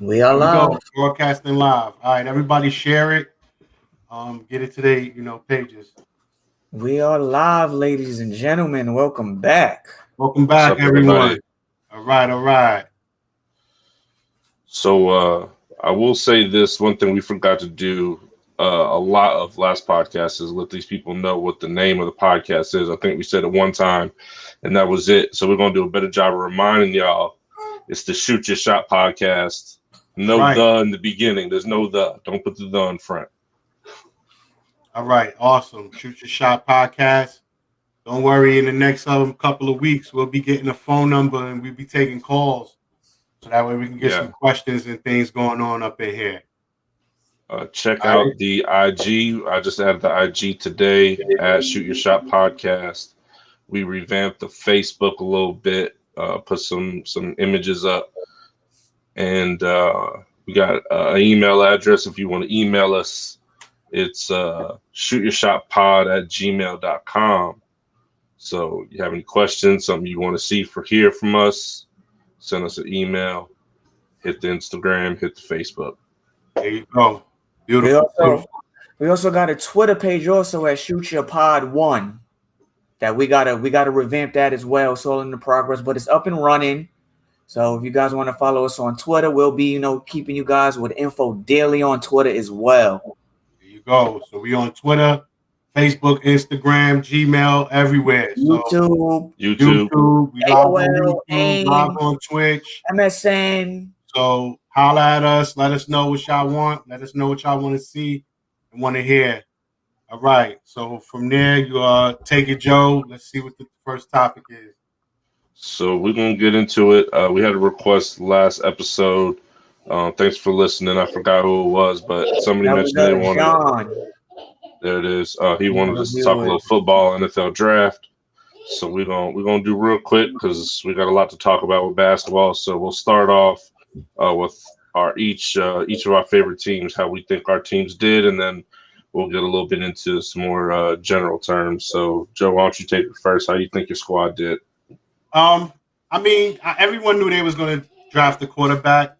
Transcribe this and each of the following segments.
We are Here we live. go, broadcasting live. All right, everybody share it. Get it to their, pages. We are live, ladies and gentlemen. Welcome back. Welcome What's back, up, everybody? everyone. All right, all right. So I will say this one thing we forgot to do a lot of last podcast is let these people know what the name of the podcast is. I think we said it one time, and that was it. So we're gonna do a better job of reminding y'all. It's the Shoot Your Shot podcast. No Right. the in the beginning. There's no the. Don't put the in front. All right, awesome. Shoot Your Shot podcast. Don't worry, in the next couple of weeks, we'll be getting a phone number and we'll be taking calls. So that way we can get some questions and things going on up in here. Check out the IG. I just added the IG today at Shoot Your Shot Podcast. We revamped the Facebook a little bit, put some images up, and we got an email address. If you want to email us, it's shootyourshotpod@gmail.com. So you have any questions, something you want to hear from us, send us an email, hit the Instagram, hit the Facebook. There you go. Beautiful. We also got a Twitter page also at Shoot Your Pod 1 that we gotta revamp that as well. It's all in the progress, but it's up and running. So if you guys want to follow us on Twitter, we'll be keeping you guys with info daily on Twitter as well. There you go. So we on Twitter, Facebook, Instagram, Gmail, everywhere. YouTube. We live on YouTube, live on Twitch, MSN. So holla at us. Let us know what y'all want. Let us know what y'all want to see and want to hear. All right. So from there, you take it, Joe. Let's see what the first topic is. So we're going to get into it. We had a request last episode. Thanks for listening. I forgot who it was, but somebody mentioned they wanted. There it is. He wanted us to talk a little football, NFL draft. So we're gonna do real quick because we got a lot to talk about with basketball. So we'll start off with each of our favorite teams, how we think our teams did, and then we'll get a little bit into some more general terms. So Joe, why don't you take it first? How do you think your squad did? Everyone knew they was going to draft the quarterback.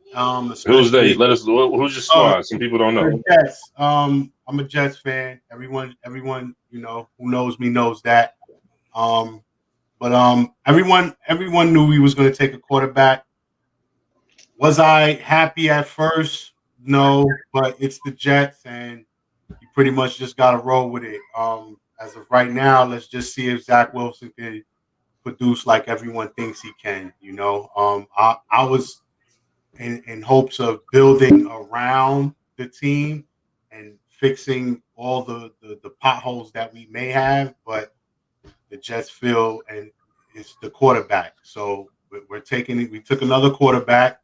Who's they? Let us. Who's your squad? Some people don't know. Jets. I'm a Jets fan. Everyone, who knows me knows that. But everyone knew we was going to take a quarterback. Was I happy at first? No, but it's the Jets, and you pretty much just got to roll with it. As of right now, let's just see if Zach Wilson can produce like everyone thinks he can. I was in hopes of building around the team and fixing all the potholes that we may have, but the Jets feel and it's the quarterback. So we're taking it. We took another quarterback.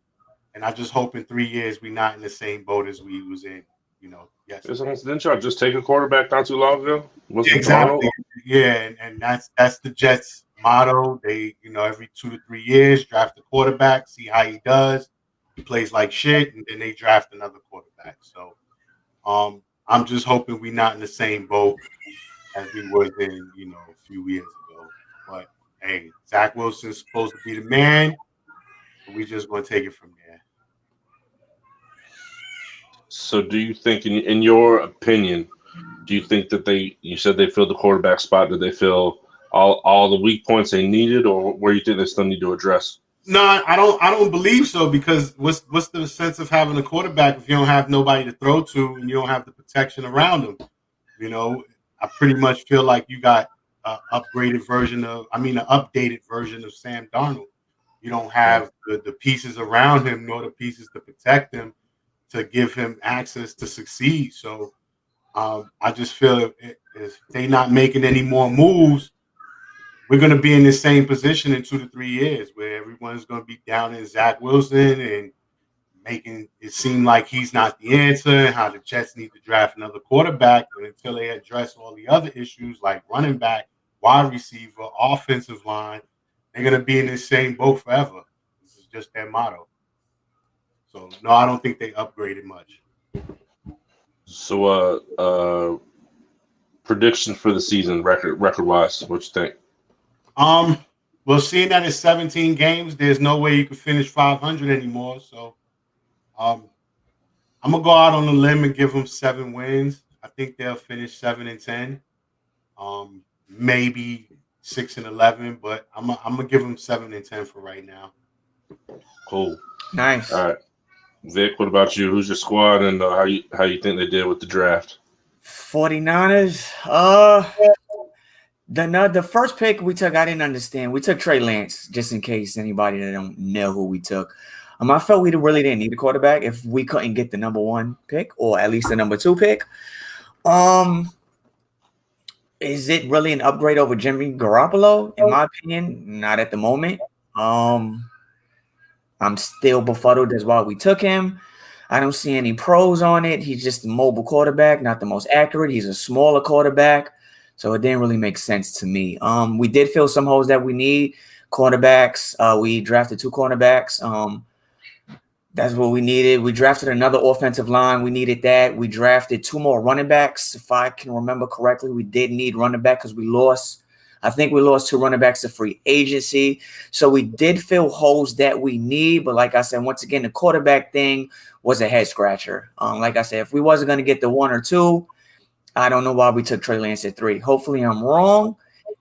And I just hope in 3 years we're not in the same boat as we was in, yes. Didn't y'all just take a quarterback not too long ago? Exactly. Yeah, and that's the Jets' motto. They, every 2 to 3 years draft a quarterback, see how he does. He plays like shit, and then they draft another quarterback. So I'm just hoping we're not in the same boat as we was in, a few years ago. But hey, Zach Wilson's supposed to be the man. We just gonna take it from there. So do you think, in your opinion, do you think that you said they filled the quarterback spot, did they fill all the weak points they needed, or where you think they still need to address? No, I don't believe so, because what's the sense of having a quarterback if you don't have nobody to throw to and you don't have the protection around him? I pretty much feel like you got an updated version of Sam Darnold. You don't have the pieces around him nor the pieces to protect him to give him access to succeed. So I just feel if they're not making any more moves, we're going to be in the same position in 2 to 3 years where everyone's going to be down in Zach Wilson and making it seem like he's not the answer and how the Jets need to draft another quarterback. And until they address all the other issues like running back, wide receiver, offensive line, they're going to be in the same boat forever. This is just their motto. So, no, I don't think they upgraded much. So, prediction for the season, record-wise, what you think? Well, seeing that it's 17 games, there's no way you could finish 500 anymore. So, I'm gonna go out on a limb and give them 7 wins. I think they'll finish 7-10. Maybe 6-11, but I'm gonna give them 7-10 for right now. Cool. Nice. All right, Vic. What about you? Who's your squad, and how you think they did with the draft? 49ers. The first pick we took, I didn't understand. We took Trey Lance, just in case anybody that don't know who we took. I felt we really didn't need a quarterback if we couldn't get the number 1 pick or at least the number 2 pick. Is it really an upgrade over Jimmy Garoppolo? In my opinion, not at the moment. I'm still befuddled. That's why we took him. I don't see any pros on it. He's just a mobile quarterback, not the most accurate. He's a smaller quarterback, so it didn't really make sense to me. We did fill some holes that we need. Cornerbacks. We drafted 2 cornerbacks. That's what we needed. We drafted another offensive line. We needed that. We drafted 2 more running backs. If I can remember correctly, we did need running back because we lost. I think we lost 2 running backs to free agency. So we did fill holes that we need. But like I said, once again, the quarterback thing was a head scratcher. Like I said, if we wasn't going to get the 1 or 2, I don't know why we took Trey Lance at 3. Hopefully I'm wrong.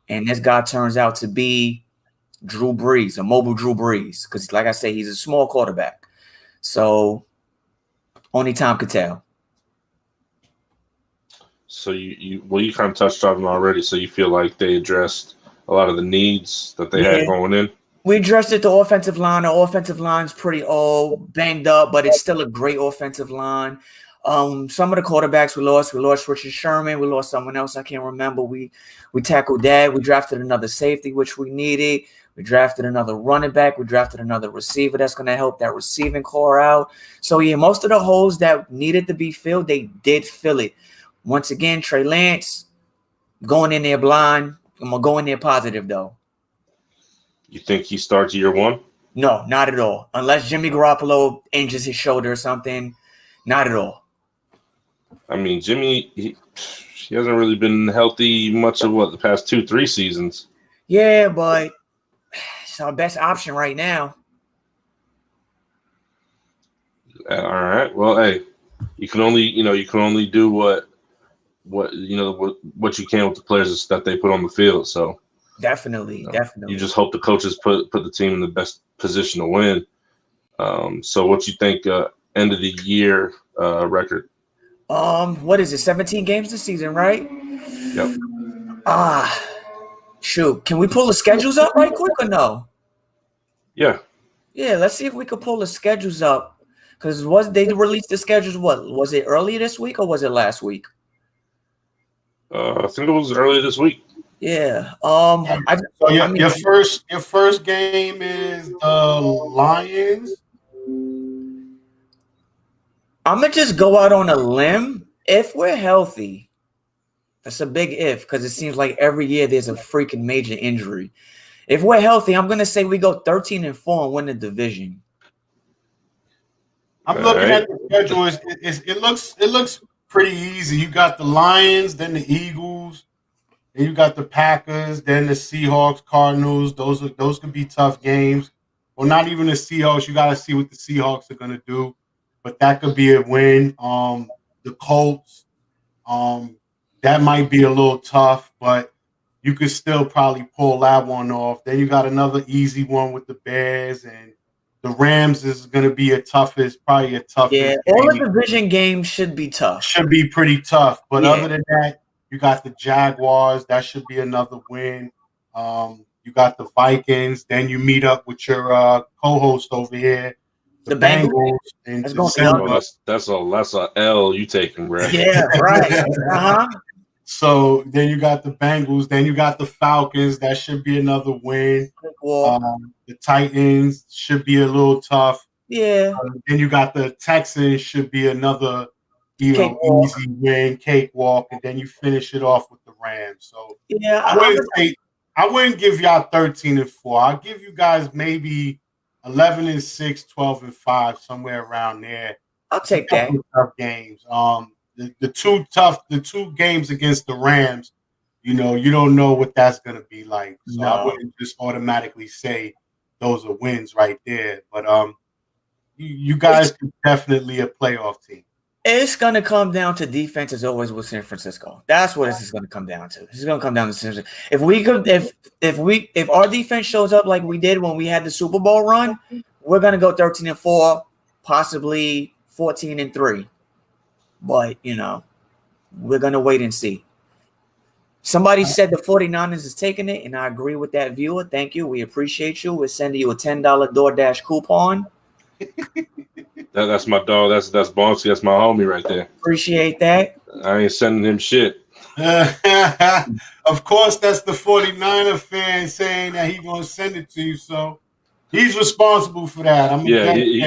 And this guy turns out to be Drew Brees, a mobile Drew Brees. Because like I said, he's a small quarterback. So only time could tell. So you kind of touched on it already. So you feel like they addressed a lot of the needs that they had going in? We addressed it, the offensive line. The offensive line's pretty old, banged up, but it's still a great offensive line. Some of the quarterbacks we lost Richard Sherman. We lost someone else. I can't remember. We tackled that. We drafted another safety, which we needed. We drafted another running back. We drafted another receiver that's going to help that receiving core out. So, yeah, most of the holes that needed to be filled, they did fill it. Once again, Trey Lance, going in there blind. I'm going to go in there positive, though. You think he starts year 1? No, not at all. Unless Jimmy Garoppolo injures his shoulder or something, not at all. I mean, Jimmy, he hasn't really been healthy much of the past 2-3 seasons. Yeah, but it's our best option right now. All right. Well, hey, you can only do what you can with the players that they put on the field. So definitely. You just hope the coaches put the team in the best position to win. So what you think end of the year record? What is it? 17 games this season, right? Yep. Shoot. Can we pull the schedules up right quick or no? Yeah. Yeah, let's see if we could pull the schedules up. Because they released the schedules, what? Was it earlier this week or was it last week? I think it was earlier this week. Yeah. Your first game is the Lions. I'm going to just go out on a limb. If we're healthy, that's a big if because it seems like every year there's a freaking major injury. If we're healthy, I'm going to say we go 13-4 and win the division. I'm looking at the schedule. It looks pretty easy. You got the Lions, then the Eagles, then you got the Packers, then the Seahawks, Cardinals. Those could be tough games. Well, not even the Seahawks. You got to see what the Seahawks are going to do. But that could be a win. The Colts, that might be a little tough, but you could still probably pull that one off. Then you got another easy one with the Bears, and the Rams is going to be probably a tough. Yeah, all the division games should be tough. Should be pretty tough. But other than that, you got the Jaguars. That should be another win. You got the Vikings. Then you meet up with your co-host over here. The Bengals. That's a L you taking, bro. Yeah, right. So then you got the Bengals. Then you got the Falcons. That should be another win. The Titans should be a little tough. Yeah. Then you got the Texans. Should be another easy win, cakewalk. And then you finish it off with the Rams. So yeah, I wouldn't give y'all 13-4. I'll give you guys maybe 11-6, 12-5, somewhere around there. I'll take that. Tough games. The two games against the Rams, you don't know what that's gonna be like. So I wouldn't just automatically say those are wins right there. But you guys could definitely a playoff team. It's gonna come down to defense as always with San Francisco. That's what this is gonna come down to. It's gonna come down to San Francisco. If our defense shows up like we did when we had the Super Bowl run, we're gonna go 13-4, possibly 14-3. But we're gonna wait and see. Somebody said the 49ers is taking it, and I agree with that viewer. Thank you. We appreciate you. We're sending you a $10 DoorDash coupon. That's my dog. That's Bonsi. That's my homie right there. Appreciate that. I ain't sending him shit. Of course, that's the 49er fan saying that he's going to send it to you. So he's responsible for that. Yeah, you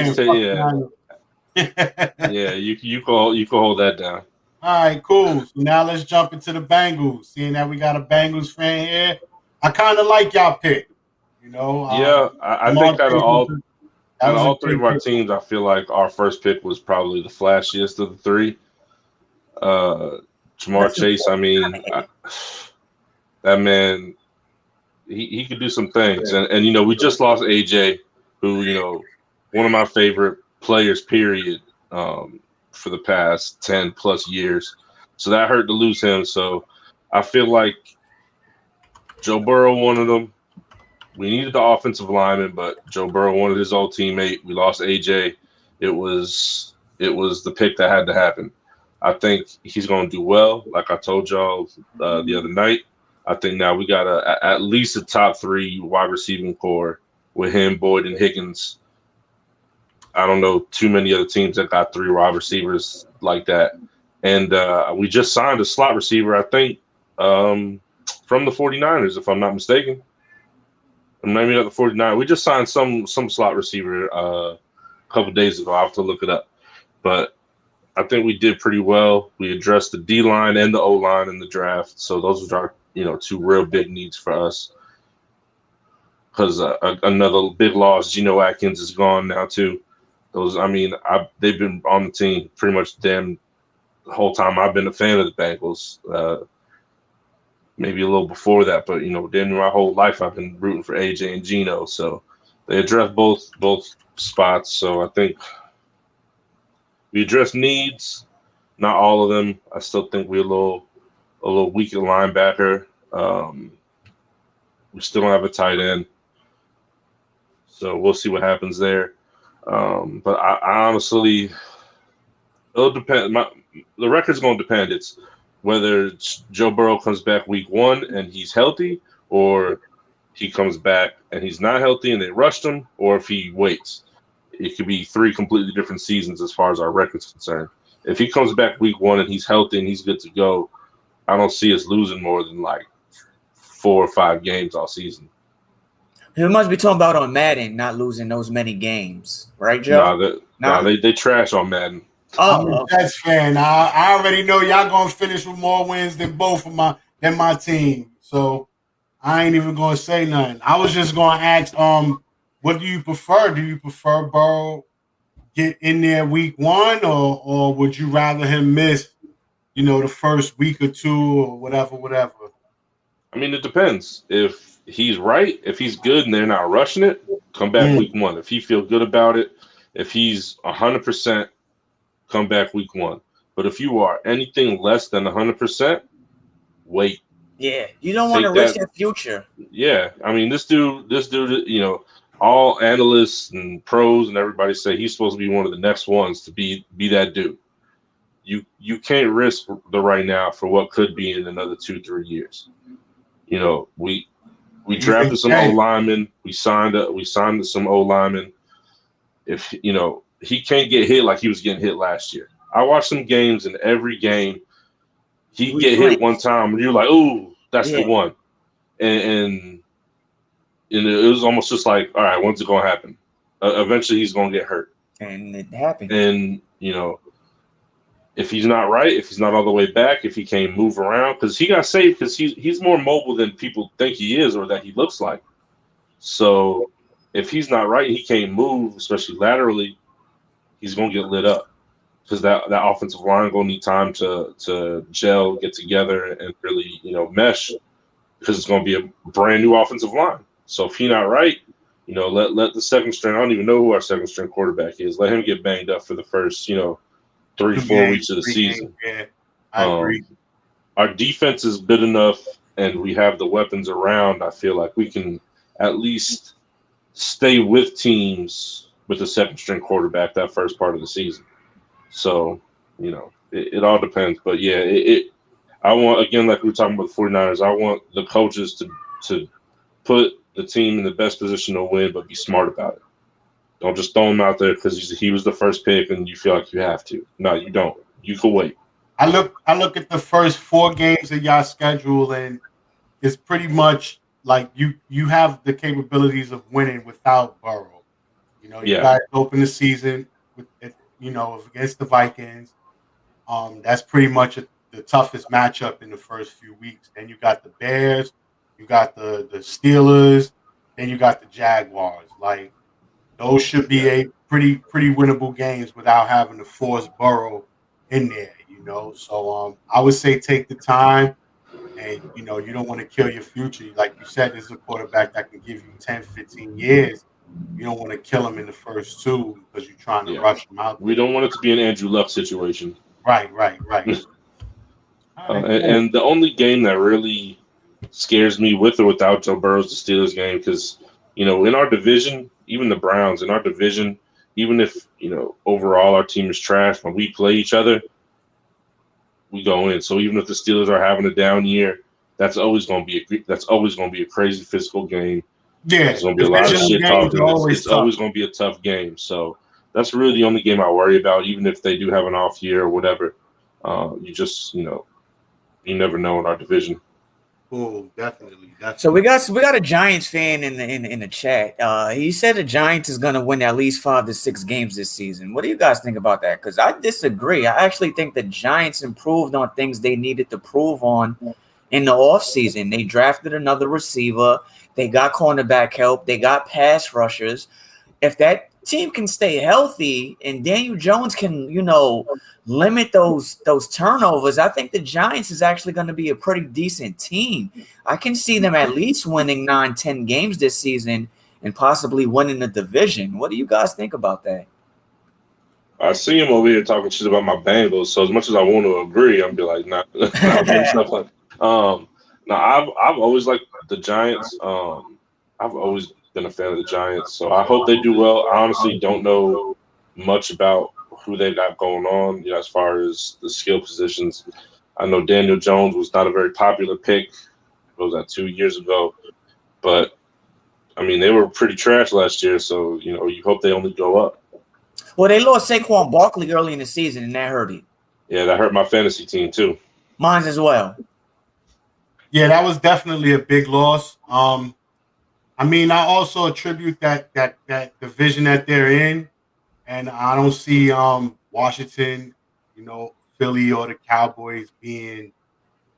can hold that down. All right, cool. So now let's jump into the Bengals. Seeing that we got a Bengals fan here, I kind of like y'all pick. I think out of all three of our teams, I feel like our first pick was probably the flashiest of the three. Jamar Chase, that man, he could do some things. And we just lost AJ, who, one of my favorite players, period, for the past 10 plus years. So that hurt to lose him. So I feel like Joe Burrow wanted them. We needed the offensive lineman, but Joe Burrow wanted his old teammate. We lost AJ. It was the pick that had to happen. I think he's going to do well. Like I told y'all the other night, I think now we got at least a top 3 wide receiving core with him, Boyd, and Higgins. I don't know too many other teams that got 3 wide receivers like that. And we just signed a slot receiver, I think, from the 49ers, if I'm not mistaken. Maybe not the 49ers. We just signed some slot receiver a couple days ago. I'll have to look it up. But I think we did pretty well. We addressed the D-line and the O-line in the draft. So those are our 2 real big needs for us. Because another big loss, Geno Atkins is gone now too. They've been on the team pretty much the whole time I've been a fan of the Bengals. Maybe a little before that, but my whole life I've been rooting for AJ and Geno. So they addressed both spots. So I think we addressed needs, not all of them. I still think we're a little weak at linebacker. We still don't have a tight end. So we'll see what happens there. But I honestly, it'll depend. The record's going to depend. It's whether Joe Burrow comes back week 1 and he's healthy, or he comes back and he's not healthy and they rushed him, or if he waits. It could be 3 completely different seasons as far as our record's concerned. If he comes back week 1 and he's healthy and he's good to go, I don't see us losing more than like 4 or 5 games all season. You must be talking about on Madden not losing those many games, right, Joe? They trash on Madden. I'm a Jets fan. I already know y'all gonna finish with more wins than my team. So I ain't even gonna say nothing. I was just gonna ask, what do you prefer? Do you prefer Burrow get in there week 1, or would you rather him miss, the first week or 2 or whatever? It depends. If he's right, if he's good and they're not rushing it, come back week 1. If he feel good about it, if he's 100%, come back week 1. But if you are anything less than 100%, wait. Yeah, you don't want to risk your future. Yeah, this dude, all analysts and pros and everybody say he's supposed to be one of the next ones to be that dude. You can't risk the right now for what could be in another 2-3 years. We drafted some O linemen. We signed some O linemen. If he can't get hit like he was getting hit last year. I watched some games, and every game he'd get hit one time, and you're like, "Ooh, that's the one," and it was almost just like, "All right, when's it gonna happen?" Eventually, he's gonna get hurt, and it happened. And if he's not right, if he's not all the way back, if he can't move around, because he got saved because he's more mobile than people think he is or that he looks like. So if he's not right, he can't move, especially laterally. He's gonna get lit up because that offensive line gonna need time to gel, get together, and really mesh, because it's gonna be a brand new offensive line. So if he's not right, let the second string. I don't even know who our second string quarterback is. Let him get banged up for the first 3-4 weeks of the season. Yeah, I agree. Our defense is good enough, and we have the weapons around. I feel like we can at least stay with teams with the second string quarterback that first part of the season. So, it all depends. But yeah, I want, again, like we were talking about the 49ers, I want the coaches to put the team in the best position to win, but be smart about it. Don't just throw him out there because he was the first pick and you feel like you have to. No, you don't. You can wait. I look at the first 4 games of y'all schedule, and it's pretty much like you have the capabilities of winning without Burrow. You guys open the season with against the Vikings. That's pretty much the toughest matchup in the first few weeks. Then you got the Bears, you got the Steelers, then you got the Jaguars. Like, those should be a pretty winnable games without having to force Burrow in there. So I would say take the time, and you don't want to kill your future. Like you said, this is a quarterback that can give you 10, 15 years. You don't want to kill him in the first 2 because you're trying to rush him out. We don't want it to be an Andrew Luck situation. Right. And the only game that really scares me with or without Joe Burrow is the Steelers game, because in our division, even the Browns in our division, even if overall our team is trash, when we play each other, we go in. So even if the Steelers are having a down year, that's always going to be a crazy physical game. Yeah, there's going to be a lot of shit talking. It's always going to be a tough game. So that's really the only game I worry about. Even if they do have an off year or whatever, you never know in our division. Oh, definitely. So we got a Giants fan in the chat. He said the Giants is going to win at least 5 to 6 games this season. What do you guys think about that? Because I disagree. I actually think the Giants improved on things they needed to prove on in the offseason. They drafted another receiver. They got cornerback help. They got pass rushers. If that team can stay healthy and Daniel Jones can, limit those turnovers, I think the Giants is actually going to be a pretty decent team. I can see them at least winning 9-10 games this season and possibly winning the division. What do you guys think about that? I see him over here talking shit about my Bengals, so as much as I want to agree, I'm be like, nah. I've always liked the Giants. I've always been a fan of the Giants, so I hope they do well. I honestly don't know much about who they got going on, as far as the skill positions. I know Daniel Jones was not a very popular pick. What was that, 2 years ago? But I mean, they were pretty trash last year, so you hope they only go up. Well, they lost Saquon Barkley early in the season, and that hurt it. Yeah, that hurt my fantasy team too. Mine as well. Yeah, that was definitely a big loss. I also attribute that division that they're in, and I don't see Washington, Philly or the Cowboys being,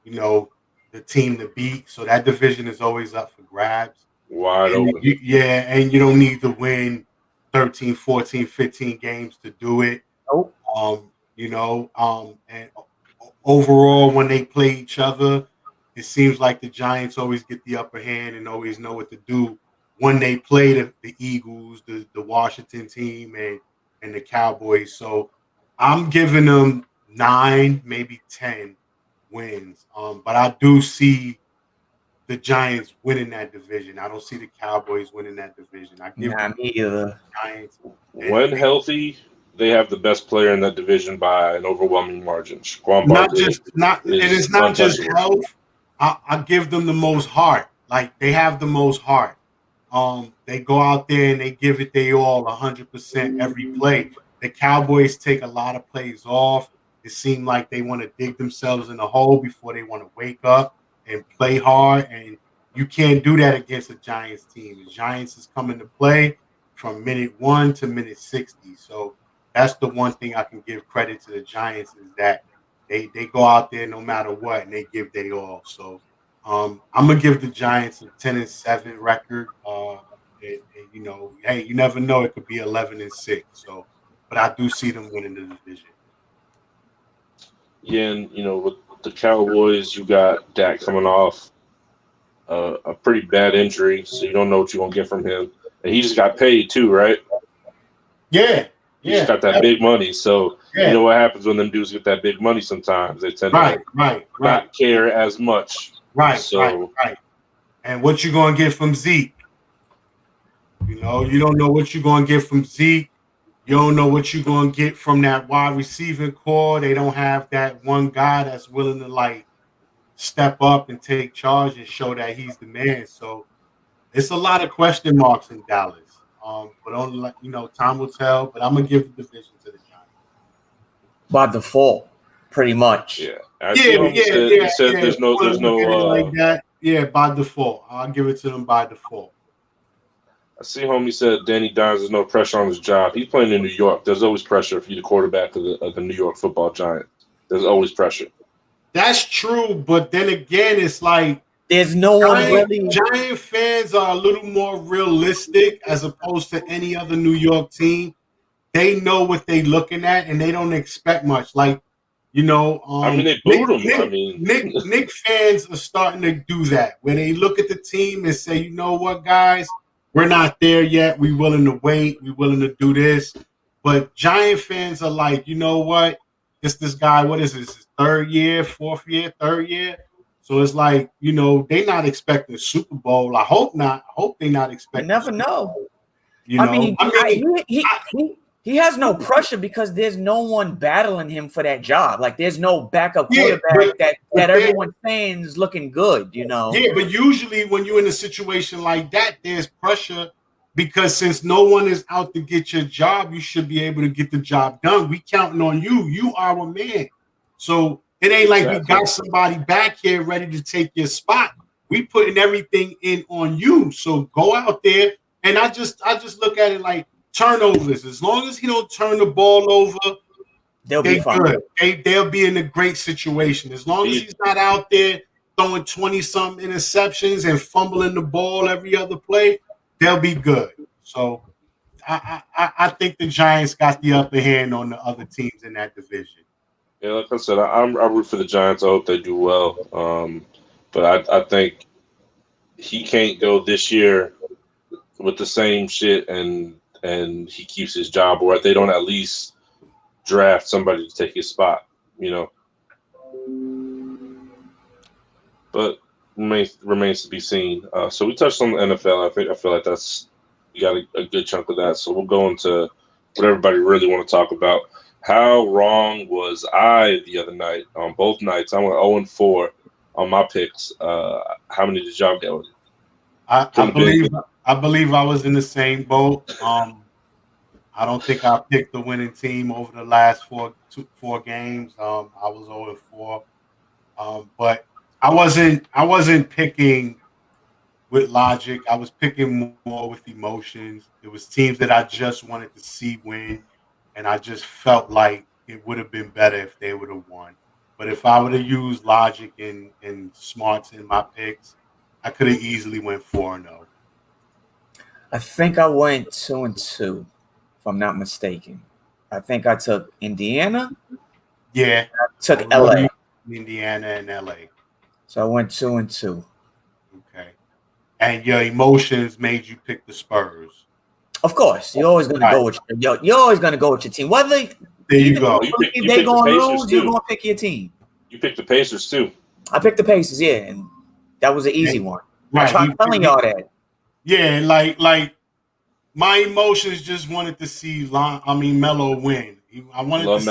the team to beat. So that division is always up for grabs. Wide open. And you don't need to win 13, 14, 15 games to do it. Nope. And overall, when they play each other, it seems like the Giants always get the upper hand and always know what to do when they play the Eagles, the Washington team, and the Cowboys. So I'm giving them 9, maybe 10 wins. But I do see the Giants winning that division. I don't see the Cowboys winning that division. I give them the Giants. When healthy, they have the best player in that division by an overwhelming margin. It's not just health. I give them the most heart. Like, they have the most heart. They go out there and they give it their all, 100% every play. The Cowboys take a lot of plays off. It seems like they want to dig themselves in a hole before they want to wake up and play hard. And you can't do that against a Giants team. The Giants is coming to play from minute 1 to minute 60. So that's the one thing I can give credit to the Giants, is that they go out there no matter what and they give their all. So I'm gonna give the Giants a 10-7 record. Hey, you never know; it could be 11-6. So, but I do see them winning the division. Yeah, and with the Cowboys, you got Dak coming off a pretty bad injury, so you don't know what you're gonna get from him. And he just got paid too, right? Yeah. He just got that big money. So you know what happens when them dudes get that big money sometimes. They tend to not care as much. Right. And what you going to get from Zeke? You know, you don't know what you're going to get from Zeke. You don't know what you're going to get from that wide receiving core. They don't have that one guy that's willing to, like, step up and take charge and show that he's the man. So it's a lot of question marks in Dallas. But only, time will tell. But I'm going to give the division to the Giants. By default, pretty much. Yeah. He said there's no like that. Yeah, by default. I'll give it to them by default. I see homie said Danny Dimes, there's no pressure on his job. He's playing in New York. There's always pressure if you're the quarterback of the New York Football Giants. There's always pressure. That's true, but then again, it's like there's no one really. Giant fans are a little more realistic as opposed to any other New York team. They know what they're looking at, and they don't expect much. Like, they booed him. Nick fans are starting to do that, where they look at the team and say, you know what, guys, we're not there yet. We're willing to wait. We're willing to do this. But Giant fans are like, you know what? This guy, what is this? His third year? So it's like, they're not expecting a Super Bowl. I hope not. I hope they're not expecting. You never know. He has no pressure because there's no one battling him for that job. Like, there's no backup quarterback that everyone's saying is looking good, Yeah, but usually when you're in a situation like that, there's pressure because since no one is out to get your job, you should be able to get the job done. We counting on you. You are a man. So it ain't like we got somebody back here ready to take your spot. We putting everything in on you. So go out there. And I just look at it like, turnovers. As long as he don't turn the ball over, they'll be fine. They'll be in a great situation. As long as he's not out there throwing 20-something interceptions and fumbling the ball every other play, they'll be good. So I think the Giants got the upper hand on the other teams in that division. Yeah, like I said, I root for the Giants. I hope they do well. But I think he can't go this year with the same shit and he keeps his job, or if they don't at least draft somebody to take his spot, But remains to be seen. So we touched on the NFL. I feel like we got a good chunk of that. So we'll go into what everybody really want to talk about. How wrong was I the other night on both nights? I went 0-4 on my picks. How many did y'all get with it? I believe I was in the same boat. I don't think I picked the winning team over the last four games. I was 0-4. But I wasn't picking with logic. I was picking more with emotions. It was teams that I just wanted to see win, and I just felt like it would have been better if they would have won. But if I would have used logic and smarts in my picks, I could have easily went 4-0. I think I went 2-2, if I'm not mistaken. I think I took Indiana. Yeah. I took LA. Indiana and LA. So I went 2-2. Okay. And your emotions made you pick the Spurs. Of course. You're always gonna go with you're always gonna go with your team. Whether there you go. If they're gonna lose, you're gonna pick your team. You picked the Pacers too. I picked the Pacers, yeah, and that was an easy one. Right. I'm telling y'all that. Yeah, like my emotions just wanted to see Melo win. I wanted to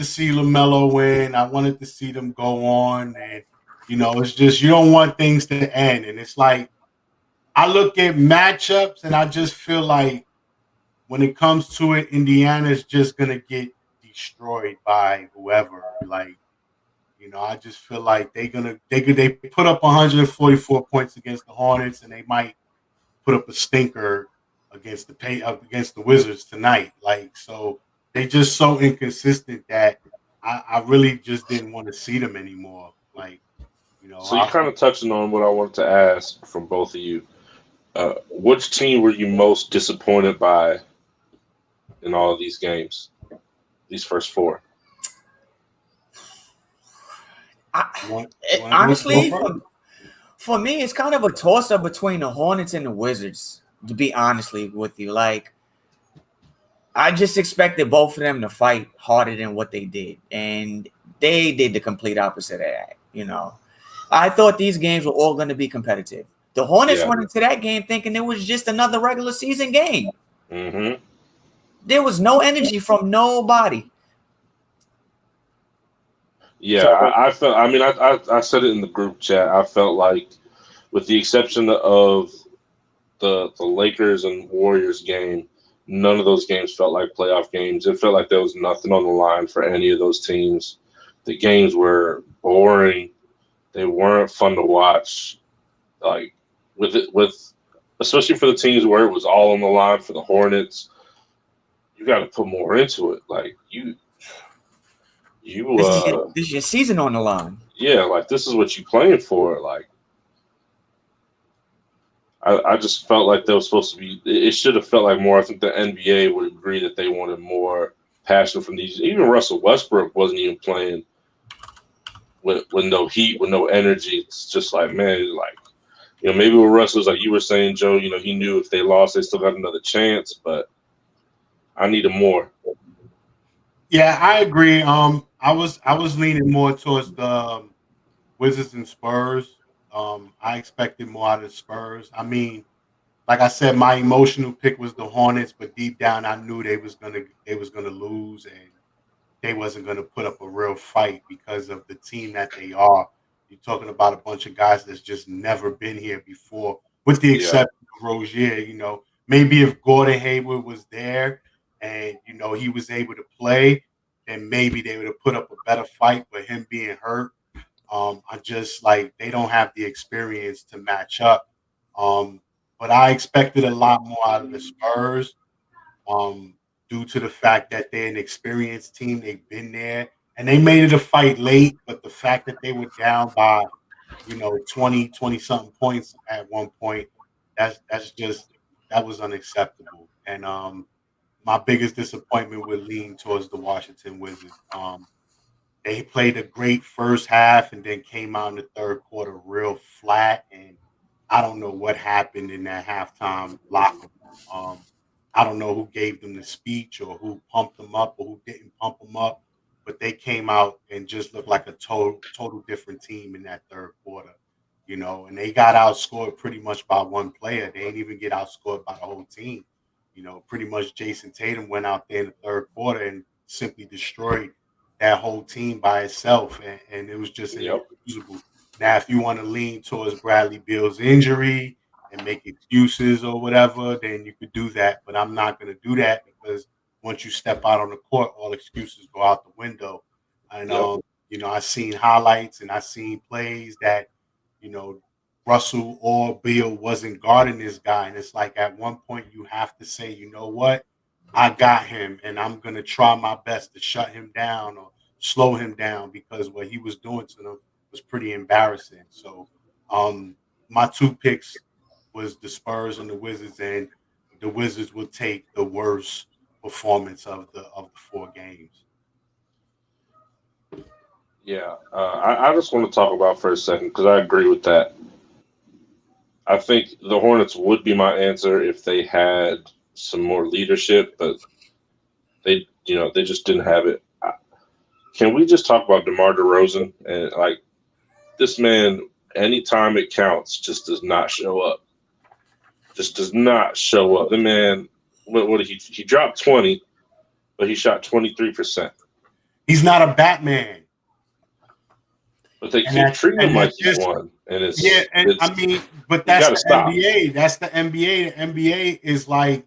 see LaMelo win. I wanted to see them go on, and it's just you don't want things to end. And it's like I look at matchups, and I just feel like when it comes to it, Indiana's just gonna get destroyed by whoever. I just feel like they put up 144 points against the Hornets, and they might put up a stinker against the Wizards tonight. So they just so inconsistent that I really just didn't want to see them anymore. So you're kind of touching on what I wanted to ask from both of you. Which team were you most disappointed by in all of these games? These first four. Honestly, for me, it's kind of a toss-up between the Hornets and the Wizards. To be honestly with you, like, I just expected both of them to fight harder than what they did, and they did the complete opposite of that. You know, I thought these games were all going to be competitive. The Hornets went into that game thinking it was just another regular season game. Mm-hmm. There was no energy from nobody. Yeah, so, I felt. I mean, I said it in the group chat. I felt like, with the exception of the Lakers and Warriors game, none of those games felt like playoff games. It felt like there was nothing on the line for any of those teams. The games were boring. They weren't fun to watch. Like with especially for the teams where it was all on the line. For the Hornets, you got to put more into it. Like this is your season on the line. Yeah, like this is what you playing for. Like I just felt like there was supposed to be. It should have felt like more. I think the NBA would agree that they wanted more passion from these. Even Russell Westbrook wasn't even playing with no heat, with no energy. It's just like, man, like, you know, maybe with Russell, like you were saying, Joe, you know, he knew if they lost, they still got another chance. But I needed more. Yeah, I agree. I was leaning more towards the Wizards and Spurs. I expected more out of the Spurs. I mean, like I said, my emotional pick was the Hornets, but deep down, I knew they was gonna lose, and they wasn't gonna put up a real fight because of the team that they are. You're talking about a bunch of guys that's just never been here before, with the exception of Rozier. You know, maybe if Gordon Hayward was there and, you know, he was able to play, then maybe they would have put up a better fight. But him being hurt, I just, like, they don't have the experience to match up. But I expected a lot more out of the Spurs, due to the fact that they're an experienced team. They've been there, and they made it a fight late. But the fact that they were down by, you know, 20-something points at one point, that was unacceptable. And my biggest disappointment would lean towards the Washington Wizards. They played a great first half and then came out in the third quarter real flat. And I don't know what happened in that halftime locker room. I don't know who gave them the speech or who pumped them up or who didn't pump them up, but they came out and just looked like a total different team in that third quarter, you know, and they got outscored pretty much by one player. They didn't even get outscored by the whole team. You know, pretty much Jason Tatum went out there in the third quarter and simply destroyed that whole team by itself, and it was just inexcusable. Now, if you want to lean towards Bradley Beal's injury and make excuses or whatever, then you could do that. But I'm not going to do that, because once you step out on the court, all excuses go out the window. And, you know, I've seen highlights and I've seen plays that, you know, Russell or Beal wasn't guarding this guy. And it's like, at one point you have to say, you know what? I got him, and I'm going to try my best to shut him down or slow him down, because what he was doing to them was pretty embarrassing. So my two picks was the Spurs and the Wizards, and the Wizards will take the worst performance of the 4 games. Yeah, I just want to talk about for a second, because I agree with that. I think the Hornets would be my answer if they had some more leadership, but they just didn't have it. Can we just talk about DeMar DeRozan? And, like, this man, anytime it counts, just does not show up. Just does not show up. The man, what did he dropped 20, but he shot 23%. He's not a Batman. But they keep treating him like he's one. And it's I mean, but that's the NBA. That's the NBA. The NBA is like,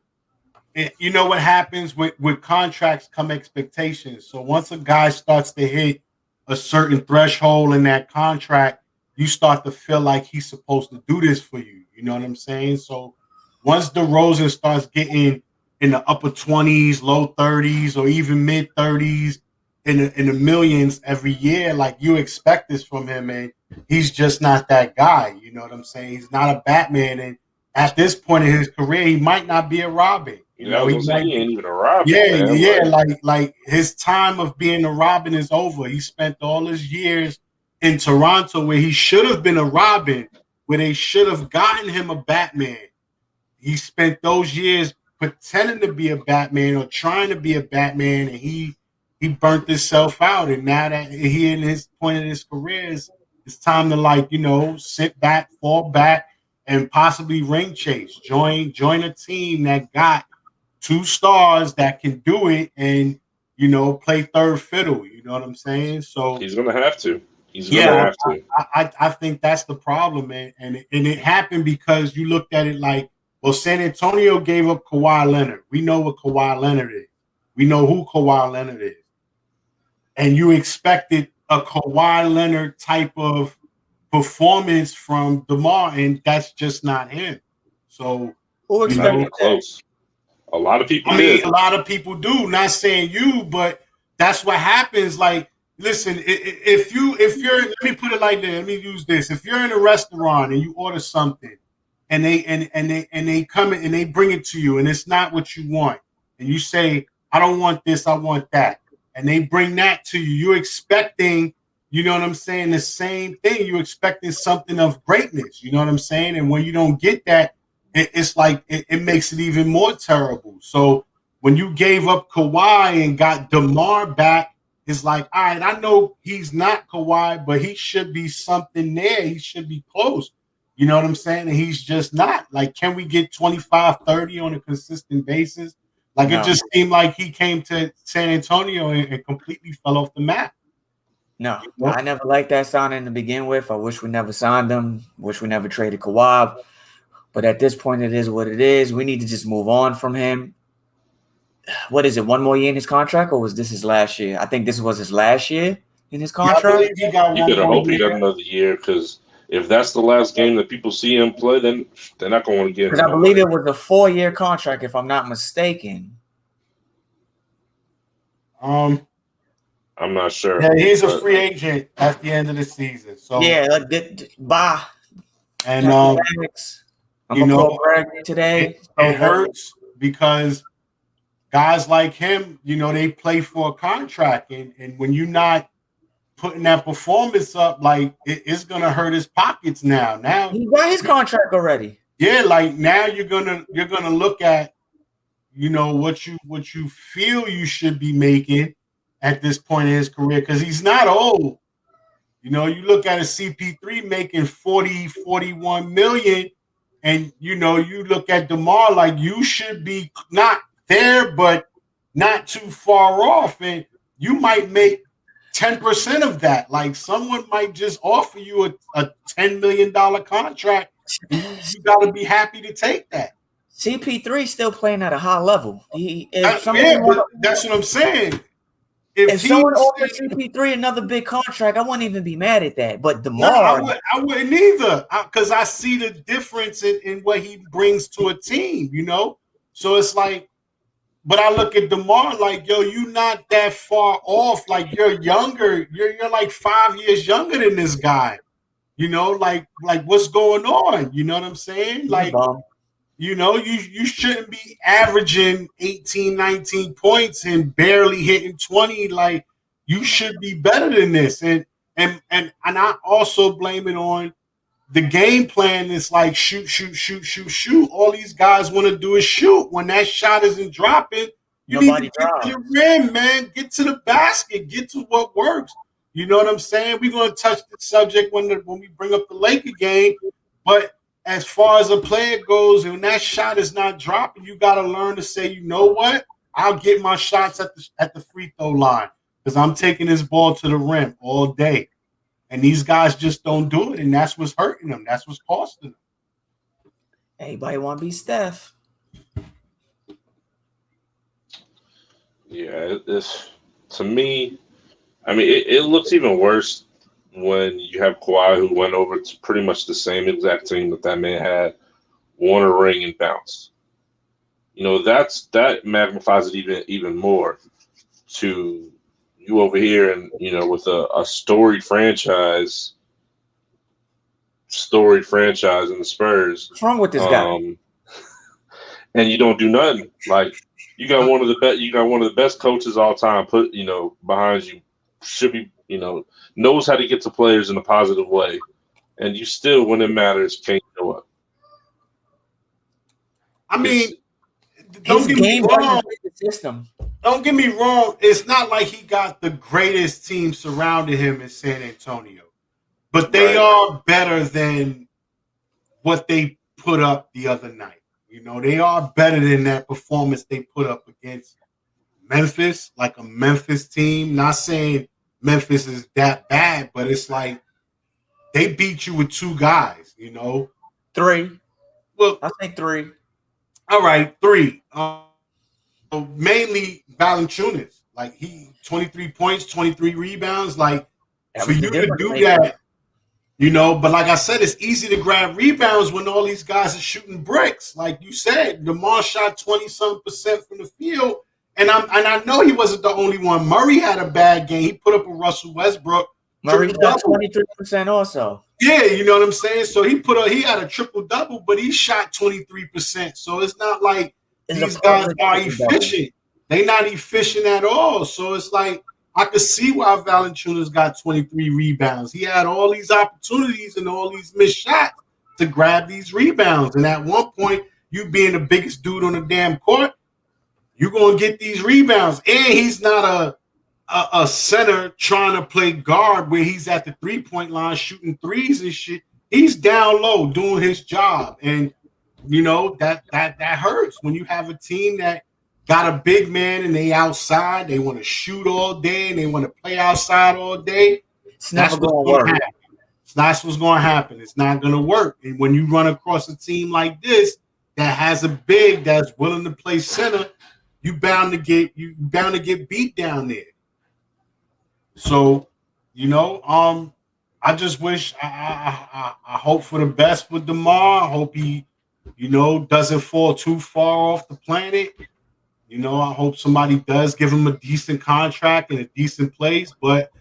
you know what happens with contracts come expectations. So once a guy starts to hit a certain threshold in that contract, you start to feel like he's supposed to do this for you. You know what I'm saying? So once DeRozan starts getting in the upper 20s, low 30s, or even mid 30s, in the millions every year, like, you expect this from him, and he's just not that guy. You know what I'm saying? He's not a Batman, and at this point in his career, he might not be a Robin. You know, he ain't even a Robin. Yeah, like his time of being a Robin is over. He spent all his years in Toronto where he should have been a Robin, where they should have gotten him a Batman. he spent those years pretending to be a Batman or trying to be a Batman, and he burnt himself out. And now that he in his point in his career it's time to sit back, fall back, and possibly ring chase. Join a team that got 2 stars that can do it and play third fiddle. You know what I'm saying? So he's gonna have to. I think that's the problem, man. And it happened because you looked at it like, well, San Antonio gave up Kawhi Leonard. We know what Kawhi Leonard is. We know who Kawhi Leonard is. And you expected a Kawhi Leonard type of performance from DeMar, and that's just not him. So who expected close? A lot of people. A lot of people do. Not saying you, but that's what happens. Like, listen, if you're, let me put it like this. Let me use this. If you're in a restaurant and you order something, and they come in and they bring it to you, and it's not what you want, and you say, I don't want this, I want that, and they bring that to you, you're expecting, you know what I'm saying, the same thing. You're expecting something of greatness, you know what I'm saying? And when you don't get that, it's like it makes it even more terrible. So when you gave up Kawhi and got DeMar back, it's like, all right, I know he's not Kawhi, but he should be something there. He should be close. You know what I'm saying? And he's just not. Like, can we get 25, 30 on a consistent basis? Like, no. It just seemed like he came to San Antonio and completely fell off the map. No, I never liked that signing to begin with. I wish we never signed him. Wish we never traded Kawhi. But at this point, it is what it is. We need to just move on from him. What is it? 1 more year in his contract, or was this his last year? I think this was his last year in his contract. You better hope he got another year, because if that's the last game that people see him play, then they're not going to get him. Because I believe it was a 4-year contract, if I'm not mistaken. I'm not sure. Yeah, he's a free agent at the end of the season. So yeah, bye. And I'm gonna call Greg today. It hurts because guys like him, they play for a contract, and when you're not putting that performance up, like it's gonna hurt his pockets now. Now he got his contract already. Yeah, like now you're gonna look at what you feel you should be making at this point in his career, because he's not old. You look at a CP3 making 40, 41 million, and you look at DeMar, like you should be not there, but not too far off, and you might make 10% of that. Like, someone might just offer you a $10 million contract, and you got to be happy to take that. CP3 still playing at a high level. That's what I'm saying. If someone offered CP3 another big contract, I wouldn't even be mad at that. But DeMar, I wouldn't either, because I see the difference in what he brings to a team. So it's like, but I look at DeMar like, yo, you not that far off. Like, you're younger. You're like 5 years younger than this guy. Like what's going on? You know what I'm saying? Like, you shouldn't be averaging 18, 19 points and barely hitting 20. Like, you should be better than this. And I also blame it on the game plan. Is like shoot. All these guys want to do is shoot. When that shot isn't dropping, you need to get to the rim, man. Get to the basket. Get to what works. You know what I'm saying? We're going to touch the subject when we bring up the Laker game. But as far as a player goes, when that shot is not dropping, you got to learn to say, you know what? I'll get my shots at the free throw line, because I'm taking this ball to the rim all day. And these guys just don't do it, and that's what's hurting them. That's what's costing them. Everybody want to be Steph. Yeah, to me, I mean, it looks even worse when you have Kawhi, who went over to pretty much the same exact team that man had, won a ring and bounced. That magnifies it even more to you over here, and with a storied franchise in the Spurs. What's wrong with this guy? And you don't do nothing. Like, you got one of the best coaches all time put behind you. Should be knows how to get to players in a positive way, and you still, when it matters, can't show up. I mean, his game doesn't fit the system. Don't get me wrong. It's not like he got the greatest team surrounding him in San Antonio, but they are better than what they put up the other night. You know, they are better than that performance they put up against Memphis, like a Memphis team. Not saying Memphis is that bad, but it's like they beat you with two guys, you know. 3. Well, I think 3. All right, 3. Mainly Valanciunas. Like he 23 points, 23 rebounds. Like for you to do that, you know, but like I said, it's easy to grab rebounds when all these guys are shooting bricks. Like you said, DeMar shot 20-some% from the field. And I know he wasn't the only one. Murray had a bad game. He put up a Russell Westbrook. Murray shot 23% also. Yeah, you know what I'm saying? So he had a triple-double, but he shot 23%. So it's not like these guys are efficient. They're not efficient at all. So it's like I could see why Valanciunas got 23 rebounds. He had all these opportunities and all these missed shots to grab these rebounds. And at one point, you being the biggest dude on the damn court, you're going to get these rebounds. And he's not a center trying to play guard where he's at the three-point line shooting threes and shit. He's down low doing his job. And, you know, that hurts when you have a team that got a big man and they outside. They want to shoot all day and they want to play outside all day. It's never going to work. That's what's going to happen. It's not going to work. And when you run across a team like this that has a big that's willing to play center, you bound to get beat down there. So, you know, I just wish I hope for the best with DeMar. I hope he, you know, doesn't fall too far off the planet. You know, I hope somebody does give him a decent contract and a decent place, but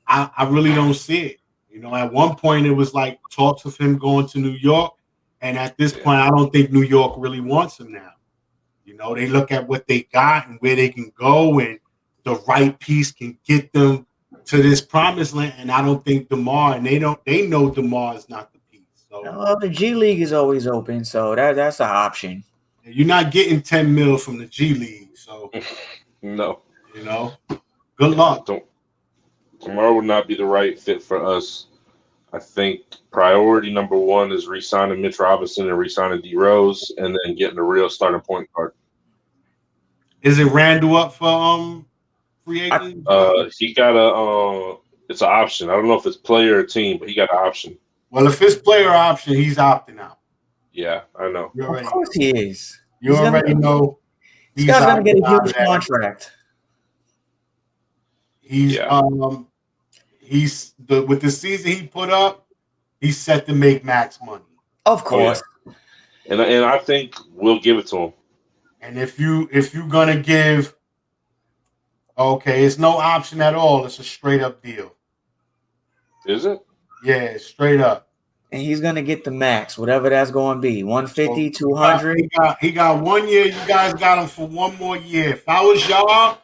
I really don't see it. You know, at one point it was like talks of him going to New York, and at this point I don't think New York really wants him now. You know, they look at what they got and where they can go, and the right piece can get them to this promised land. And I don't think DeMar, and they know DeMar is not the piece. So well, the G League is always open, so that's an option. You're not getting 10 mil from the G League, so no. You know, good luck. DeMar would not be the right fit for us. I think priority number 1 is re-signing Mitch Robinson and re-signing D Rose, and then getting a real starting point guard. Is it Randall up for free agent? He got it's an option. I don't know if it's player or team, but he got an option. Well, if it's player option, he's opting out. Yeah, I know. Of course he is. You already know. This guy's gonna get a huge contract. With the season he put up, he's set to make max money. Of course. Oh, yeah. And I think we'll give it to him. And if you're gonna give, okay, it's no option at all. It's a straight up deal. Is it? Yeah, straight up. And he's going to get the max, whatever that's going to be, 150, 200. He got 1 year. You guys got him for 1 more year. If I was y'all,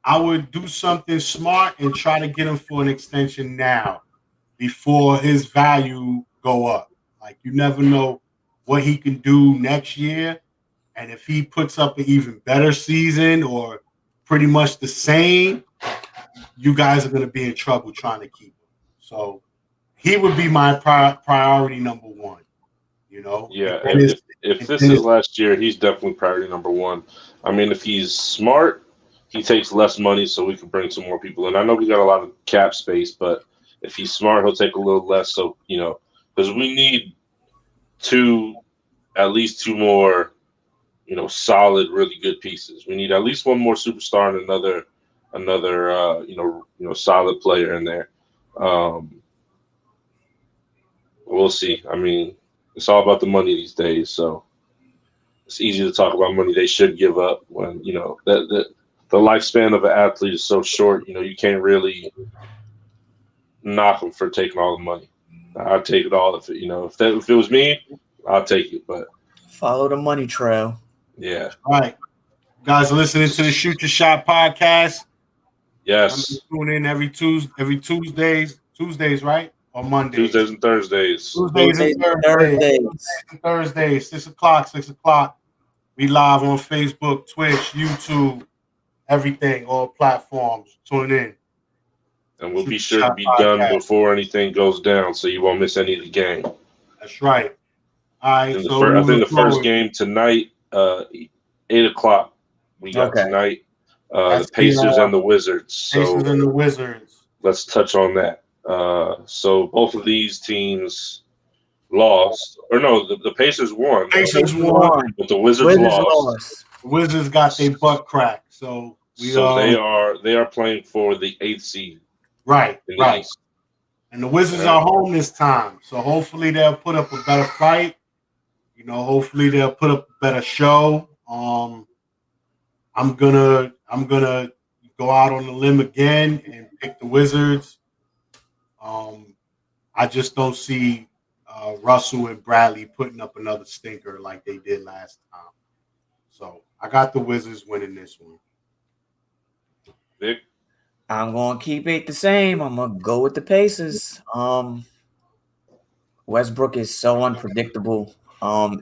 I would do something smart and try to get him for an extension now before his value go up. Like, you never know what he can do next year. And if he puts up an even better season or pretty much the same, you guys are going to be in trouble trying to keep him. So he would be my priority number 1, you know? Yeah, if this is last year, he's definitely priority number 1. I mean, if he's smart, he takes less money so we can bring some more people in. I know we got a lot of cap space, but if he's smart, he'll take a little less. So, you know, because we need at least two more, you know, solid, really good pieces. We need at least one more superstar and another you know, solid player in there. We'll see. I mean, it's all about the money these days, so it's easy to talk about money they should give up when, you know, the lifespan of an athlete is so short. You know, you can't really knock them for taking all the money. I'd take it all if it was me, I'll take it. But follow the money trail. Yeah. All right, guys, are listening to the Shoot Your Shot podcast. Yes. I'm tuning in every Tuesdays, right? Or Mondays? Tuesdays and Thursdays. Tuesdays and Thursdays. 6 o'clock. We live on Facebook, Twitch, YouTube, everything, all platforms. Tune in. And we'll be sure to be done before anything goes down, so you won't miss any of the game. That's right. All right. I think the first game tonight, 8:00. We got tonight the Pacers and the Wizards. Pacers and the Wizards. Let's touch on that. So both of these teams lost, or no, the Pacers won. Pacers won, but the Wizards lost. The Wizards got their butt cracked. So they are playing for the 8th seed. Right. And the Wizards are home this time, so hopefully they'll put up a better fight. Hopefully they'll put up a better show. I'm gonna go out on the limb again and pick the Wizards. I just don't see Russell and Bradley putting up another stinker like they did last time. So I got the Wizards winning this one. Vic? I'm going to keep it the same. I'm going to go with the Pacers. Westbrook is so unpredictable.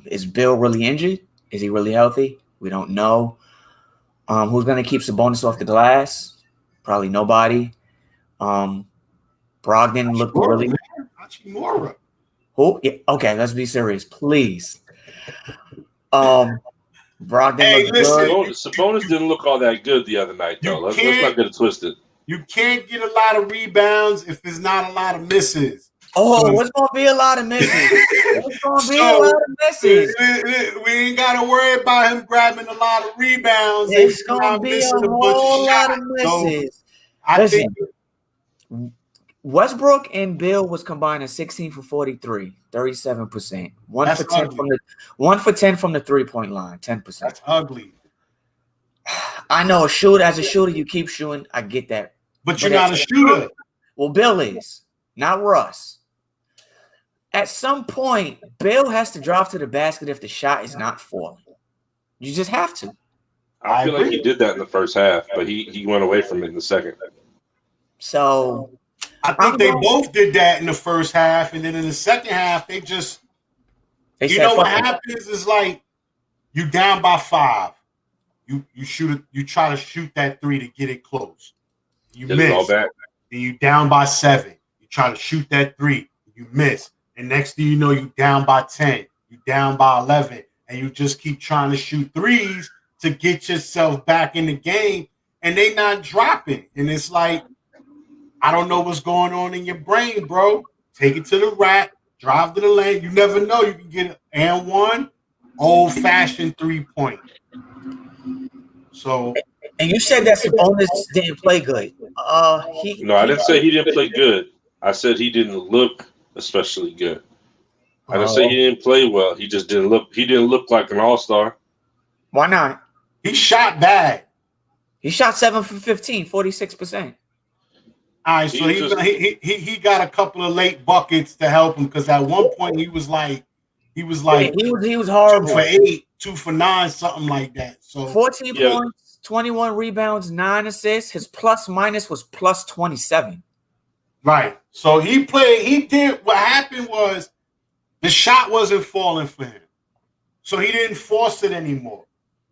Is Bill really injured? Is he really healthy? We don't know. Who's going to keep Sabonis off the glass? Probably nobody. Brogdon looked really – Hachimura. Who? Yeah, okay, let's be serious, please. Brogdon looked good. Sabonis didn't look all that good the other night, though. Let's not get it twisted. You can't get a lot of rebounds if there's not a lot of misses. Oh, what's going to be a lot of misses? What's going to be a lot of misses? We ain't got to worry about him grabbing a lot of rebounds. It's going to be a whole lot of misses. Listen, Westbrook and Bill was combining 16 for 43, 37%. 1 for 10 from the 3-point line, 10%. That's ugly. I know as a shooter, you keep shooting. I get that. But you're not a shooter. Well, Bill is, not Russ. At some point, Bill has to drive to the basket if the shot is not falling. You just have to. I feel like he did that in the first half, but he went away from it in the second. So I think they both did that in the first half, and then in the second half, they what happens is like you down by 5. You try to shoot that 3 to get it close. You miss. Then you down by 7. You try to shoot that 3. You miss. And next thing you know, you down by 10. You down by 11. And you just keep trying to shoot 3s to get yourself back in the game. And they not dropping. And it's like, I don't know what's going on in your brain, bro. Take it to the rack. Drive to the lane. You never know. You can get an and one old-fashioned 3-point. So, and you said that Sabonis didn't play good. No, I didn't say he didn't play good. I said he didn't look especially good. I didn't say he didn't play well. He just didn't look. He didn't look like an all-star. Why not? He shot bad. He shot 7 for 15, 46%. All right, so he got a couple of late buckets to help him because at one point he was horrible. 2 for 8, 2 for 9, something like that. So 14 points, 21 rebounds, 9 assists. His plus minus was plus 27. Right. So he did. What happened was the shot wasn't falling for him, so he didn't force it anymore.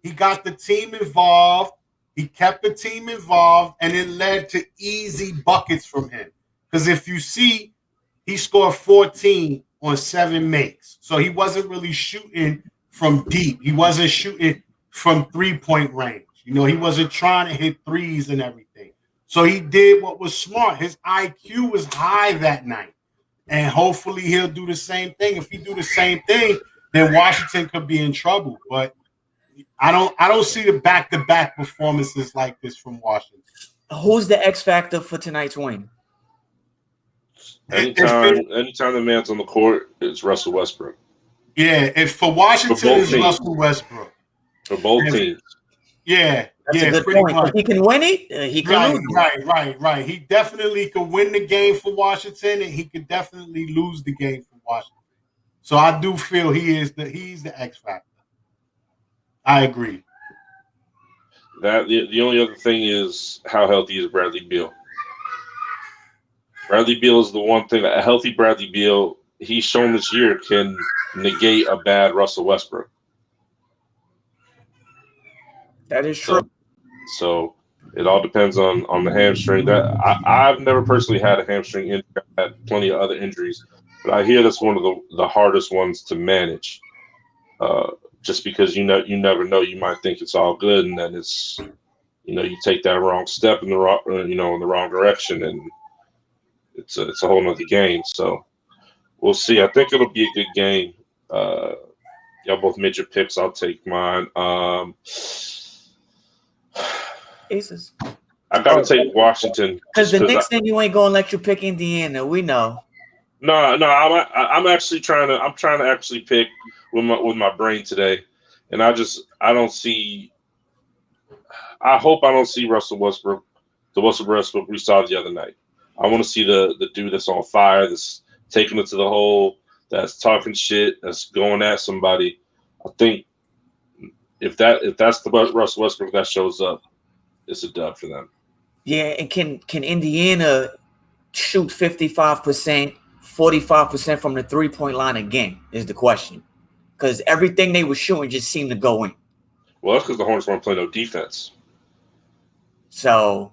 He got the team involved. He kept the team involved, and it led to easy buckets from him. Because if you see, he scored 14 on 7 makes. So he wasn't really shooting from deep. He wasn't shooting from 3-point range. He wasn't trying to hit threes and everything. So he did what was smart. His IQ was high that night. And hopefully he'll do the same thing. If he do the same thing, then Washington could be in trouble. But I don't see the back-to-back performances like this from Washington. Who's the X factor for tonight's win? Anytime the man's on the court, it's Russell Westbrook. Yeah, if for Washington, it's Russell Westbrook. For both teams. Yeah, that's a good point. If he can win it, he can lose it. Right. He definitely could win the game for Washington, and he could definitely lose the game for Washington. So I do feel he's the X factor. I agree. That the only other thing is how healthy is Bradley Beal? Bradley Beal is the one thing. A healthy Bradley Beal, he's shown this year, can negate a bad Russell Westbrook. That is true. So it all depends on the hamstring. That I've never personally had a hamstring injury. I've had plenty of other injuries, but I hear that's one of the hardest ones to manage. Just because you never know, you might think it's all good, and then it's you take that wrong step in the wrong in the wrong direction, and it's a whole nother game. So we'll see. I think it'll be a good game. Y'all both made your picks. I'll take mine. Aces. I gotta take Washington because the next thing you ain't gonna let you pick Indiana. We know. No, I'm actually trying to. I'm trying to actually pick with my brain today, and I don't see. I hope I don't see Russell Westbrook, the Russell Westbrook we saw the other night. I want to see the dude that's on fire, that's taking it to the hole, that's talking shit, that's going at somebody. I think if that's the Russell Westbrook that shows up, it's a dub for them. Yeah, and can Indiana shoot 55%, 45% from the 3-point line again is the question. Because everything they were shooting just seemed to go in. Well, that's because the Hornets weren't playing no defense. So,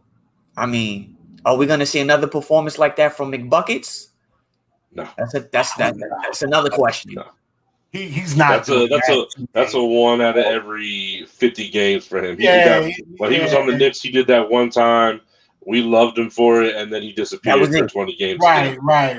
I mean, are we going to see another performance like that from McBuckets? No. That's another question. No. He's not. That's a 1 out of every 50 games for him. He was on the Knicks, he did that one time. We loved him for it, and then he disappeared for 20 games. Right.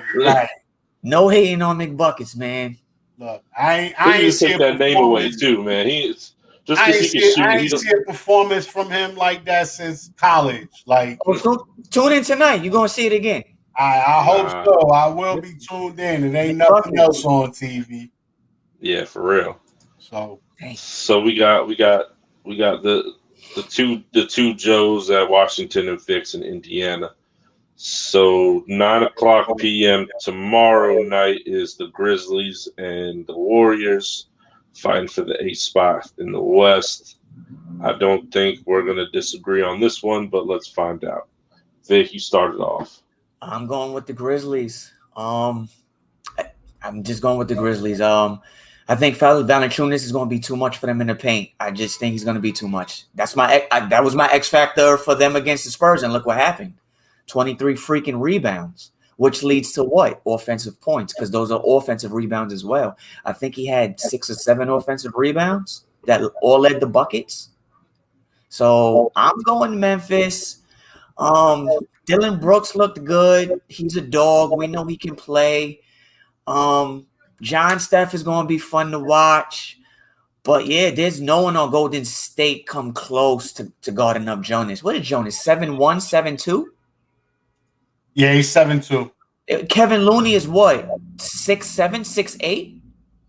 No hating on McBuckets, man. Look, I ain't take that name away too, man. He's just because he can shoot. I ain't see a performance from him like that since college. Like, tune in tonight. You're gonna see it again. I hope so. I will be tuned in. It ain't nothing else on TV. Yeah, for real. So we got the two Joes at Washington and Fix in Indiana. So 9:00 p.m. tomorrow night is the Grizzlies and the Warriors fighting for the 8th spot in the West. I don't think we're gonna disagree on this one, but let's find out. Vic, you started off. I'm going with the Grizzlies. I'm just going with the Grizzlies. I think Valanciunas is going to be too much for them in the paint. I just think he's going to be too much. That was my X factor for them against the Spurs, and look what happened. 23 freaking rebounds, which leads to what? Offensive points, because those are offensive rebounds as well. I think he had 6 or 7 offensive rebounds that all led to buckets. So I'm going Memphis. Dylan Brooks looked good. He's a dog. We know he can play. John Steph is going to be fun to watch. But, yeah, there's no one on Golden State come close to guarding up Jonas. What is Jonas, 7'1", 7'2"? Yeah, he's 7'2". Kevin Looney is what, 6'7", 6'8"?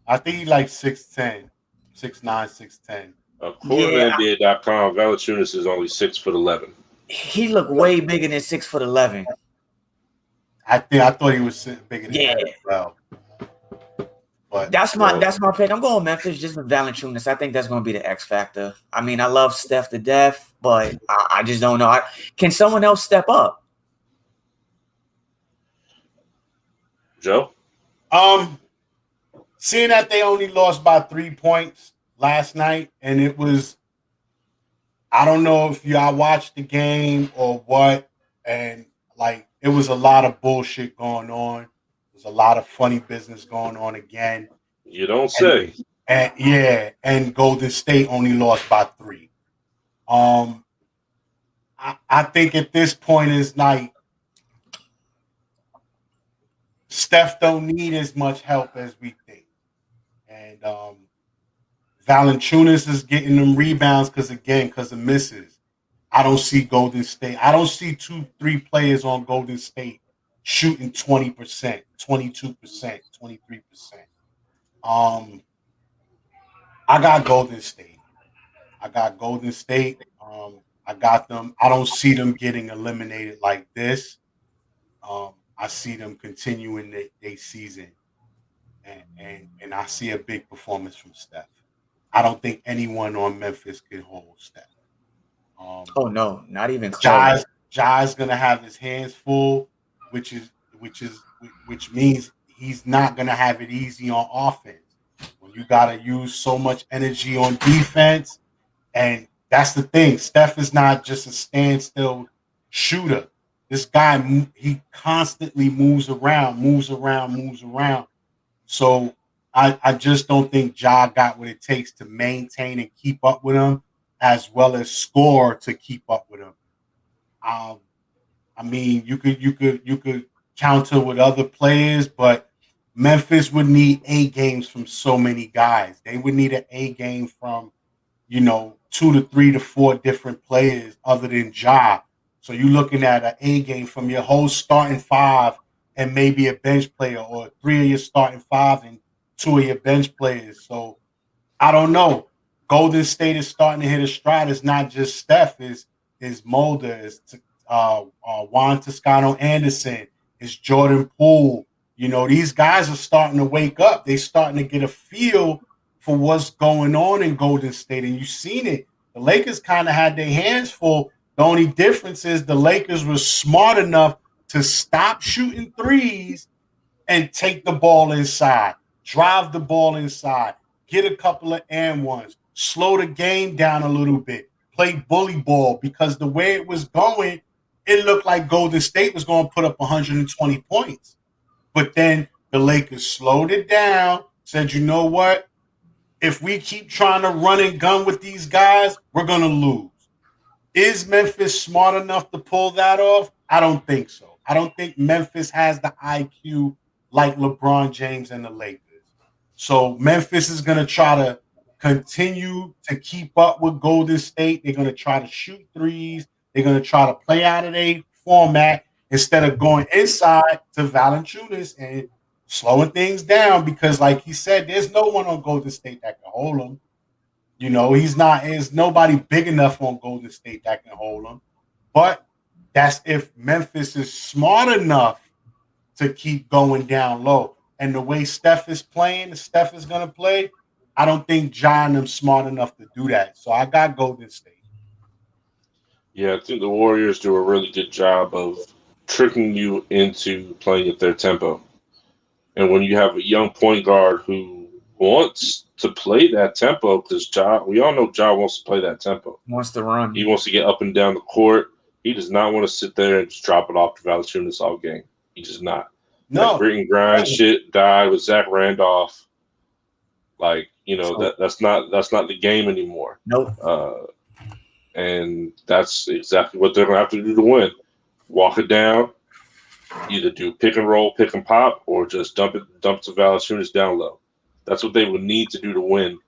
I think he's like 6'10", 6'9", 6'10". According to NBA.com, Valanciunas is only 6'11". He looked way bigger than 6'11". I thought he was bigger than that as well. But that's my pick. I'm going Memphis just with Valanciunas. I think that's going to be the X factor. I mean, I love Steph to death, but I just don't know. Can someone else step up? Joe? Seeing that they only lost by 3 points last night, and it was, I don't know if y'all watched the game or what, and like it was a lot of bullshit going on. There's a lot of funny business going on again. You don't say. And Golden State only lost by 3. I think at this point is like Steph don't need as much help as we think. And Valanciunas is getting them rebounds because of misses. I don't see Golden State. I don't see 2-3 players on Golden State shooting 20%, 22%, 23%. I got Golden State. I got them. I don't see them getting eliminated like this. I see them continuing their season. And I see a big performance from Steph. I don't think anyone on Memphis can hold Steph. Oh no, not even close. Jai's gonna have his hands full, which means he's not gonna have it easy on offense. When you gotta use so much energy on defense, and that's the thing. Steph is not just a standstill shooter. This guy, he constantly moves around. So I just don't think Ja got what it takes to maintain and keep up with him, as well as score to keep up with him. I mean, you could counter with other players, but Memphis would need A games from so many guys. They would need an A game from 2 to 3 to 4 different players other than Ja. So you're looking at an A game from your whole starting 5 and maybe a bench player, or 3 of your starting 5 and 2 of your bench players. So I don't know. Golden State is starting to hit a stride. It's not just Steph. Is Mulder. Is Juan Toscano Anderson. Is Jordan Poole. These guys are starting to wake up. They're starting to get a feel for what's going on in Golden State. And you've seen it. The Lakers kind of had their hands full. The only difference is the Lakers were smart enough to stop shooting threes and take the ball inside, drive the ball inside, get a couple of and ones, slow the game down a little bit, play bully ball, because the way it was going, it looked like Golden State was going to put up 120 points. But then the Lakers slowed it down, said, you know what? If we keep trying to run and gun with these guys, we're going to lose. Is Memphis smart enough to pull that off? I don't think so. I don't think Memphis has the IQ like LeBron James and the Lakers. So Memphis is going to try to continue to keep up with Golden State. They're going to try to shoot threes. They're going to try to play out of their format instead of going inside to Valanciunas and slowing things down, because, like he said, there's no one on Golden State that can hold him. There's nobody big enough on Golden State that can hold him. But that's if Memphis is smart enough to keep going down low. And the way Steph is playing, Steph is going to play, I don't think John is smart enough to do that. So I got Golden State. Yeah, I think the Warriors do a really good job of tricking you into playing at their tempo. And when you have a young point guard who wants to play that tempo, because we all know Ja wants to play that tempo. Wants to run. He wants to get up and down the court. He does not want to sit there and just drop it off to Valanciunas all game. He does not. No. That grit and grind shit died with Zach Randolph. That's not the game anymore. Nope. And that's exactly what they're going to have to do to win. Walk it down. Either do pick and roll, pick and pop, or just dump to Valanciunas down low. That's what they would need to do to win,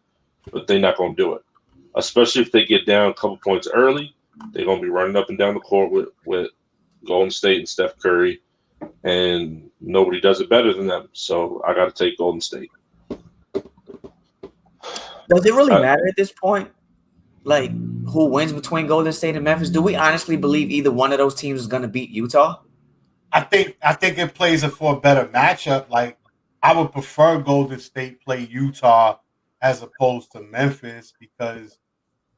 but they're not going to do it. Especially if they get down a couple points early, they're going to be running up and down the court with Golden State and Steph Curry, and nobody does it better than them. So I got to take Golden State. Does it really matter at this point? Like, who wins between Golden State and Memphis? Do we honestly believe either one of those teams is going to beat Utah? I think it plays for a better matchup. Like, I would prefer Golden State play Utah as opposed to Memphis, because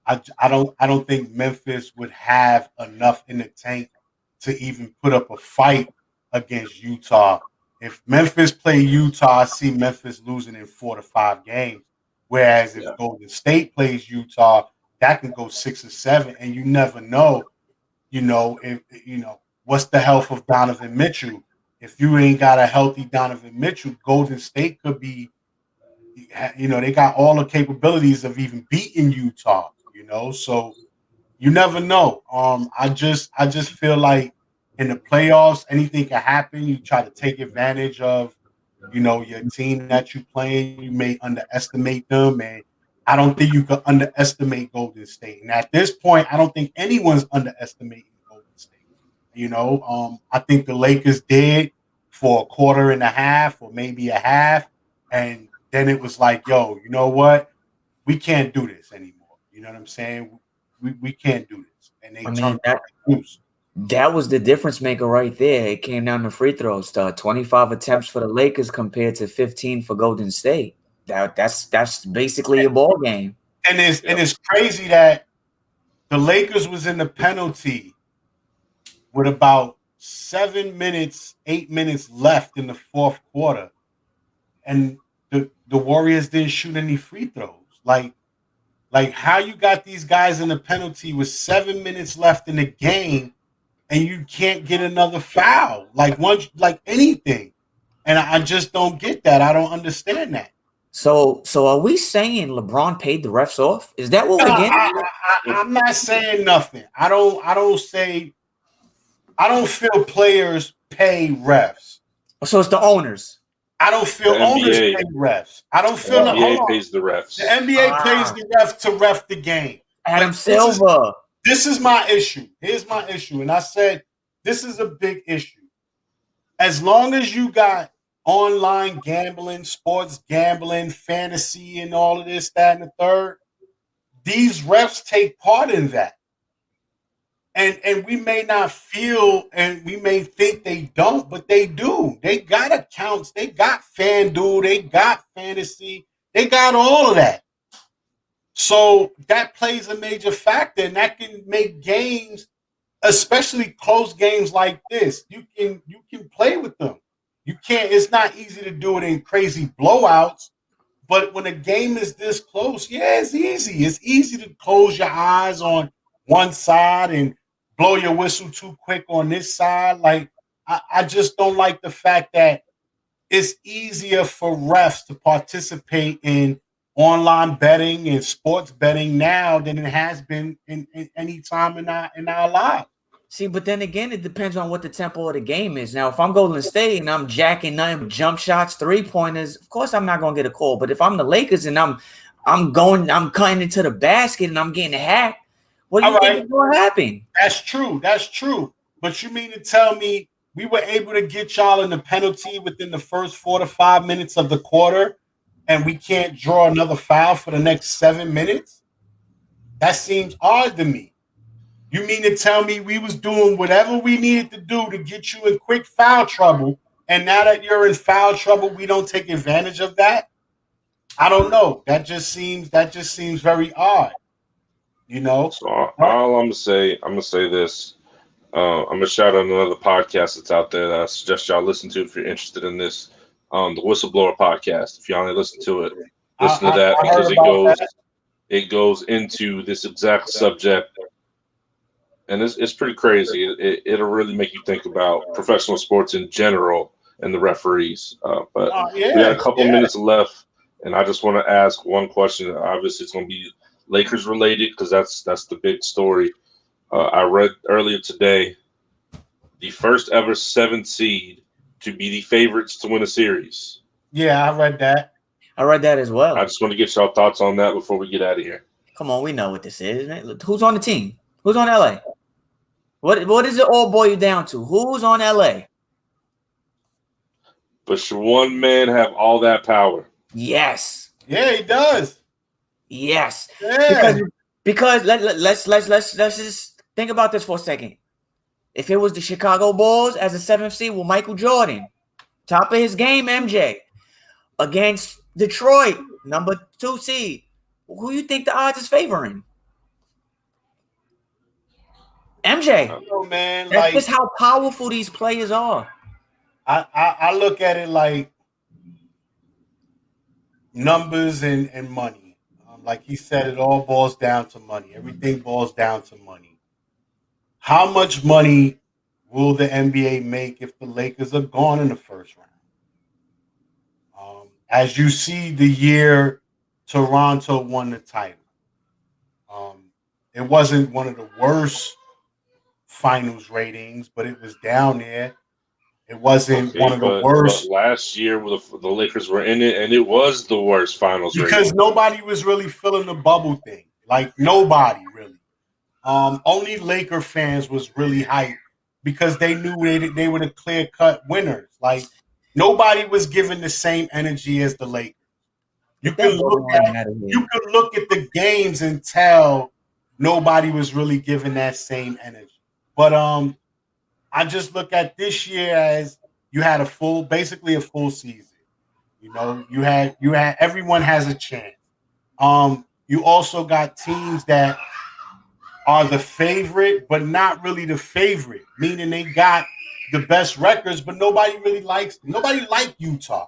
I don't think Memphis would have enough in the tank to even put up a fight against Utah. If Memphis play Utah, I see Memphis losing in 4 to 5 games. Whereas if Golden State plays Utah, that can go 6 or 7, and you never know. What's the health of Donovan Mitchell? If you ain't got a healthy Donovan Mitchell, Golden State could be, they got all the capabilities of even beating Utah, so you never know. I just feel like in the playoffs, anything can happen. You try to take advantage of, your team that you're playing. You may underestimate them, and I don't think you could underestimate Golden State. And at this point, I don't think anyone's underestimating Golden State. I think the Lakers did for a quarter and a half or maybe a half. And then it was like, yo, you know what? We can't do this anymore. You know what I'm saying? We can't do this. And they turned loose. That was the difference maker right there. It came down to free throws. 25 attempts for the Lakers compared to 15 for Golden State. That's basically a ball game. And it's crazy that the Lakers was in the penalty with about 8 minutes left in the fourth quarter, and the Warriors didn't shoot any free throws. Like, Like, how you got these guys in the penalty with 7 minutes left in the game, and you can't get another foul, like anything. And I just don't get that. I don't understand that. So are we saying LeBron paid the refs off? Is that what we're getting? I'm not saying nothing. I don't feel players pay refs. So it's the owners. I don't feel owners pay refs. I don't feel the NBA pays the refs. The NBA pays the refs to ref the game. Adam Silver. This is my issue. Here's my issue. And I said, this is a big issue. As long as you got online gambling, sports gambling, fantasy, and all of this, that, and the third, these refs take part in that. And we may not feel, and we may think they don't, but they do. They got accounts. They got FanDuel. They got fantasy. They got all of that. So that plays a major factor, and that can make games, especially close games like this, you can play with them. You can't. It's not easy to do it in crazy blowouts, but when a game is this close, yeah, it's easy. It's easy to close your eyes on one side and blow your whistle too quick on this side. Like, I just don't like the fact that it's easier for refs to participate in online betting and sports betting now than it has been in any time in our lives. See, but then again, it depends on what the tempo of the game is. Now, if I'm Golden State and I'm jacking nothing but jump shots, 3-pointers, of course I'm not gonna get a call. But if I'm the Lakers and I'm cutting into the basket and I'm getting hacked, what do you think is going to happen? That's true. That's true. But you mean to tell me we were able to get y'all in the penalty within the first 4 to 5 minutes of the quarter, and we can't draw another foul for the next 7 minutes? That seems odd to me. You mean to tell me we was doing whatever we needed to do to get you in quick foul trouble, and now that you're in foul trouble, we don't take advantage of that? I don't know. That just seems very odd. You know. So all I'm gonna say this. I'm gonna shout out another podcast that's out there that I suggest y'all listen to if you're interested in this. The Whistleblower Podcast. If y'all ain't listen to it, listen to that because it goes into this exact subject, and it's pretty crazy. It'll really make you think about professional sports in general and the referees. But we got a couple minutes left, and I just want to ask one question. Obviously, it's gonna be Lakers related because that's the big story. I read earlier today the first ever 7th seed to be the favorites to win a series. Yeah, I read that. I read that as well. I just want to get y'all thoughts on that before we get out of here. Come on, we know what this is, man. Look, who's on the team? Who's on LA? What does it all boil down to? Who's on LA? But should one man have all that power? Yes. Yeah, he does. Yes, yeah. because let's just think about this for a second. If it was the Chicago Bulls as a 7th seed with Michael Jordan, top of his game, MJ, against Detroit, number 2 seed, who you think the odds is favoring? MJ. Oh, man, that's just how powerful these players are. I look at it like numbers and money. Like he said, it all boils down to money. Everything boils down to money. How much money will the NBA make if the Lakers are gone in the first round? As you see, the year Toronto won the title, it wasn't one of the worst finals ratings, but it was down there. It wasn't one of the worst. But last year, the Lakers were in it, and it was the worst finals because nobody was really feeling the bubble thing. Like, nobody really. Only Laker fans was really hyped because they knew they were the clear-cut winners. Like, nobody was given the same energy as the Lakers. You can look at the games and tell nobody was really given that same energy. But I just look at this year as you had basically a full season. You know, you had everyone has a chance. You also got teams that are the favorite, but not really the favorite, meaning they got the best records, but nobody really likes them. Nobody liked Utah.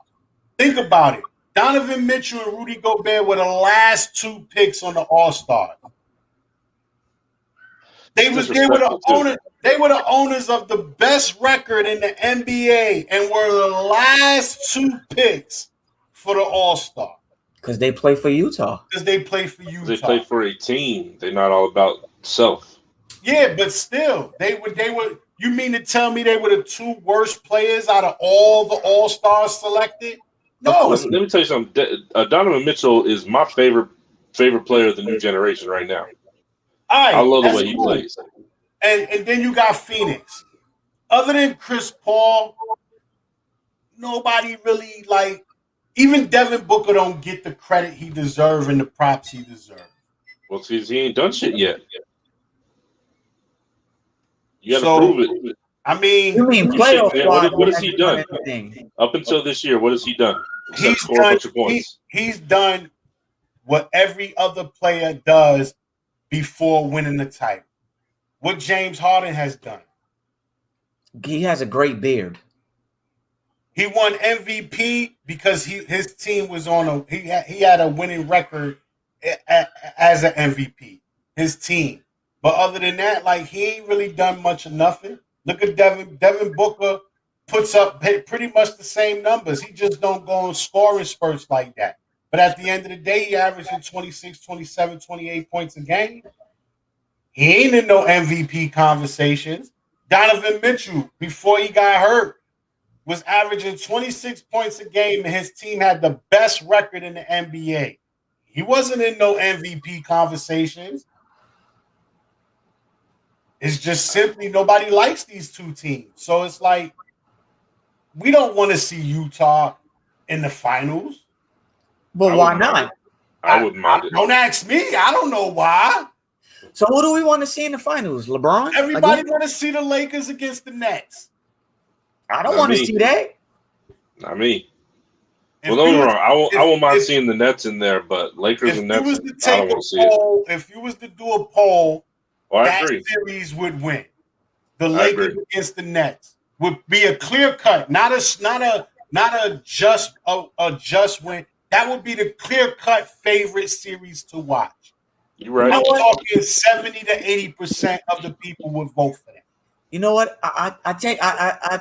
Think about it. Donovan Mitchell and Rudy Gobert were the last 2 picks on the All-Star. They were the owners of the best record in the NBA and were the last 2 picks for the All-Star. Because they play for Utah. They play for Utah. They play for a team. They're not all about self. Yeah, but still, they were. You mean to tell me they were the 2 worst players out of all the All-Stars selected? No. Let me tell you something. Donovan Mitchell is my favorite player of the new generation right now. All right, I love the way he plays. And then you got Phoenix. Other than Chris Paul, nobody really like. Even Devin Booker don't get the credit he deserves and the props he deserves. Well, because he ain't done shit yet. You got to prove it. I mean, you mean playoff? What has he done up until this year? What has he done? He's done what every other player does before winning the title. What James Harden has done. He has a great beard. He won MVP because his team was on he had a winning record as an MVP. His team. But other than that, like, he ain't really done much of nothing. Look at Devin. Devin Booker puts up pretty much the same numbers. He just don't go on scoring spurts like that. But at the end of the day, he averaging 26, 27, 28 points a game. He ain't in no MVP conversations. Donovan Mitchell, before he got hurt, was averaging 26 points a game, and his team had the best record in the NBA. He wasn't in no MVP conversations. It's just simply nobody likes these 2 teams. So it's like, we don't want to see Utah in the finals. But why not? I wouldn't mind it. Don't ask me. I don't know why. So who do we want to see in the finals? LeBron? Everybody want to see the Lakers against the Nets. I don't want to see that. Not me. Well, don't get me wrong. I won't mind seeing the Nets in there, but Lakers and Nets, I don't want to see it. If you was to do a poll, I agree. Series would win. The Lakers against the Nets would be a clear cut, not a just win. That would be the clear cut favorite series to watch. You're right. I'm talking 70 to 80% of the people would vote for that. You know what? I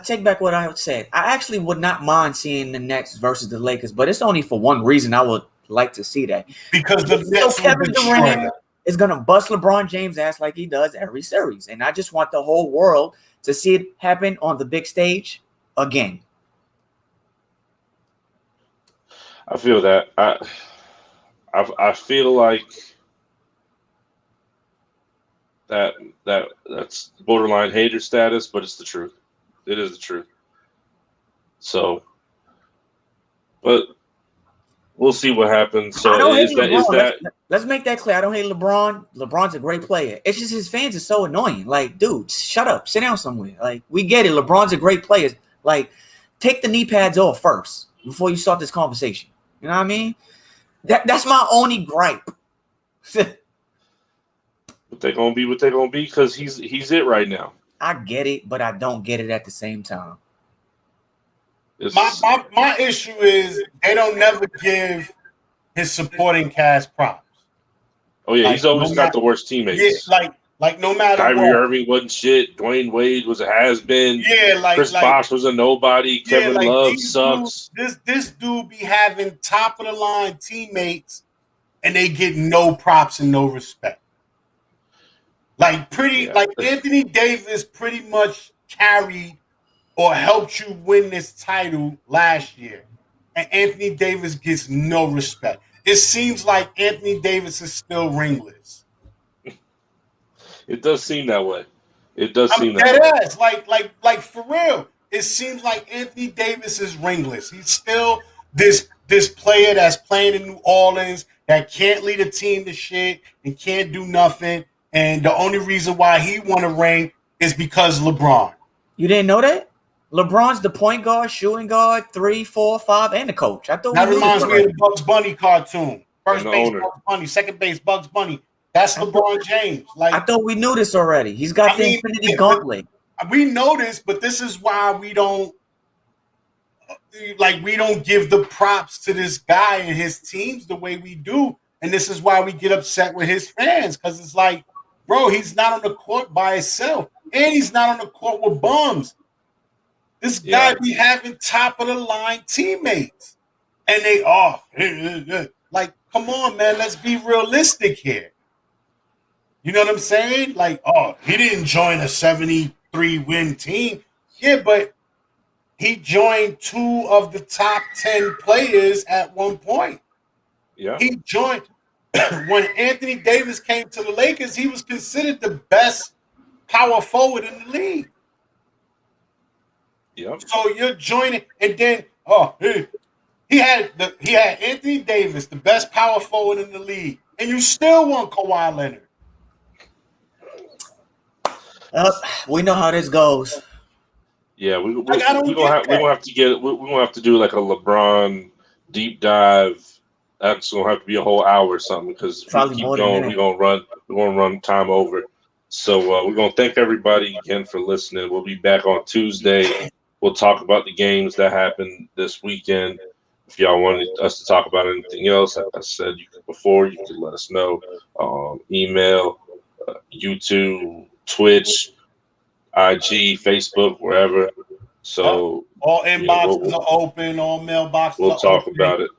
take back what I said. I actually would not mind seeing the Nets versus the Lakers, but it's only for one reason I would like to see that. Because the Nets Kevin Durant is going to bust LeBron James' ass like he does every series. And I just want the whole world to see it happen on the big stage again. I feel that. I feel like that's borderline hater status, but it's the truth. It is the truth. So, but we'll see what happens. So let's make that clear. I don't hate LeBron. LeBron's a great player. It's just his fans are so annoying. Like, dude, shut up. Sit down somewhere. Like, we get it. LeBron's a great player. Like, take the knee pads off first before you start this conversation. You know what I mean? That's my only gripe. But they're gonna be what they're gonna be because he's it right now. I get it, but I don't get it at the same time. My issue is they don't never give his supporting cast props. Oh yeah, he's always got the worst teammates. Yeah, like no matter Kyrie what. Irving wasn't shit. Dwayne Wade was a has-been. Yeah, Chris Bosh was a nobody. Kevin Love sucks. This dude be having top of the line teammates, and they get no props and no respect. Like Anthony Davis pretty much carried or helped you win this title last year, and Anthony Davis gets no respect. It seems like Anthony Davis is still ringless. It does seem that way. It does seem that way. Like for real. It seems like Anthony Davis is ringless. He's still this player that's playing in New Orleans that can't lead a team to shit and can't do nothing. And the only reason why he won a ring is because LeBron. You didn't know that? LeBron's the point guard, shooting guard, 3, 4, 5, and the coach. I thought that reminds me of the Bugs Bunny cartoon. First base Bugs Bunny, second base Bugs Bunny. That's LeBron James. Like, I thought we knew this already. He's got the Infinity Gauntlet. We know this, but this is why we don't. like we don't give the props to this guy and his teams the way we do. And this is why we get upset with his fans, because it's like, bro, he's not on the court by himself. And he's not on the court with bums. This guy be having top of the line teammates. And they are like, come on, man, let's be realistic here. You know what I'm saying? Like, oh, he didn't join a 73-win team. Yeah, but he joined 2 of the top 10 players at one point. Yeah. He joined when Anthony Davis came to the Lakers, he was considered the best power forward in the league. Yep. So you're joining, and then he had Anthony Davis, the best power forward in the league, and you still want Kawhi Leonard. We know how this goes. Yeah, we're gonna have to do like a LeBron deep dive. That's gonna have to be a whole hour or something, because if we keep going, we're gonna run time over. So we're gonna thank everybody again for listening. We'll be back on Tuesday. We'll talk about the games that happened this weekend. If y'all wanted us to talk about anything else, like I said before, you can let us know. Email, YouTube, Twitch, IG, Facebook, wherever. So all inboxes are open, all mailboxes. We'll talk about it.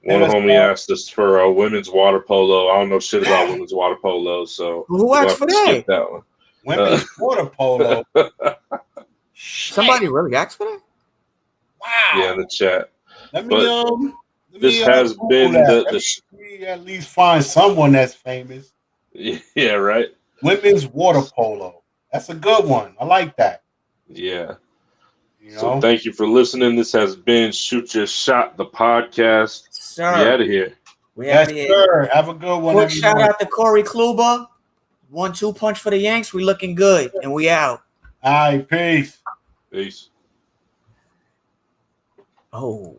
One homie asked us for women's water polo. I don't know shit about women's water polo, so who asked for that? Skip that one. Women's water polo. Somebody really asked for that? Wow. Yeah, in the chat. This has been Let me at least find someone that's famous. Yeah, right. Women's water polo. That's a good one. I like that. Yeah. You know? So thank you for listening. This has been Shoot Your Shot, the podcast. Sir. We out of here. Yes, sir. Have a good one. Quick shout out to Corey Kluber. 1-2 punch for the Yanks. We looking good, and we out. All right, peace. Peace. Oh.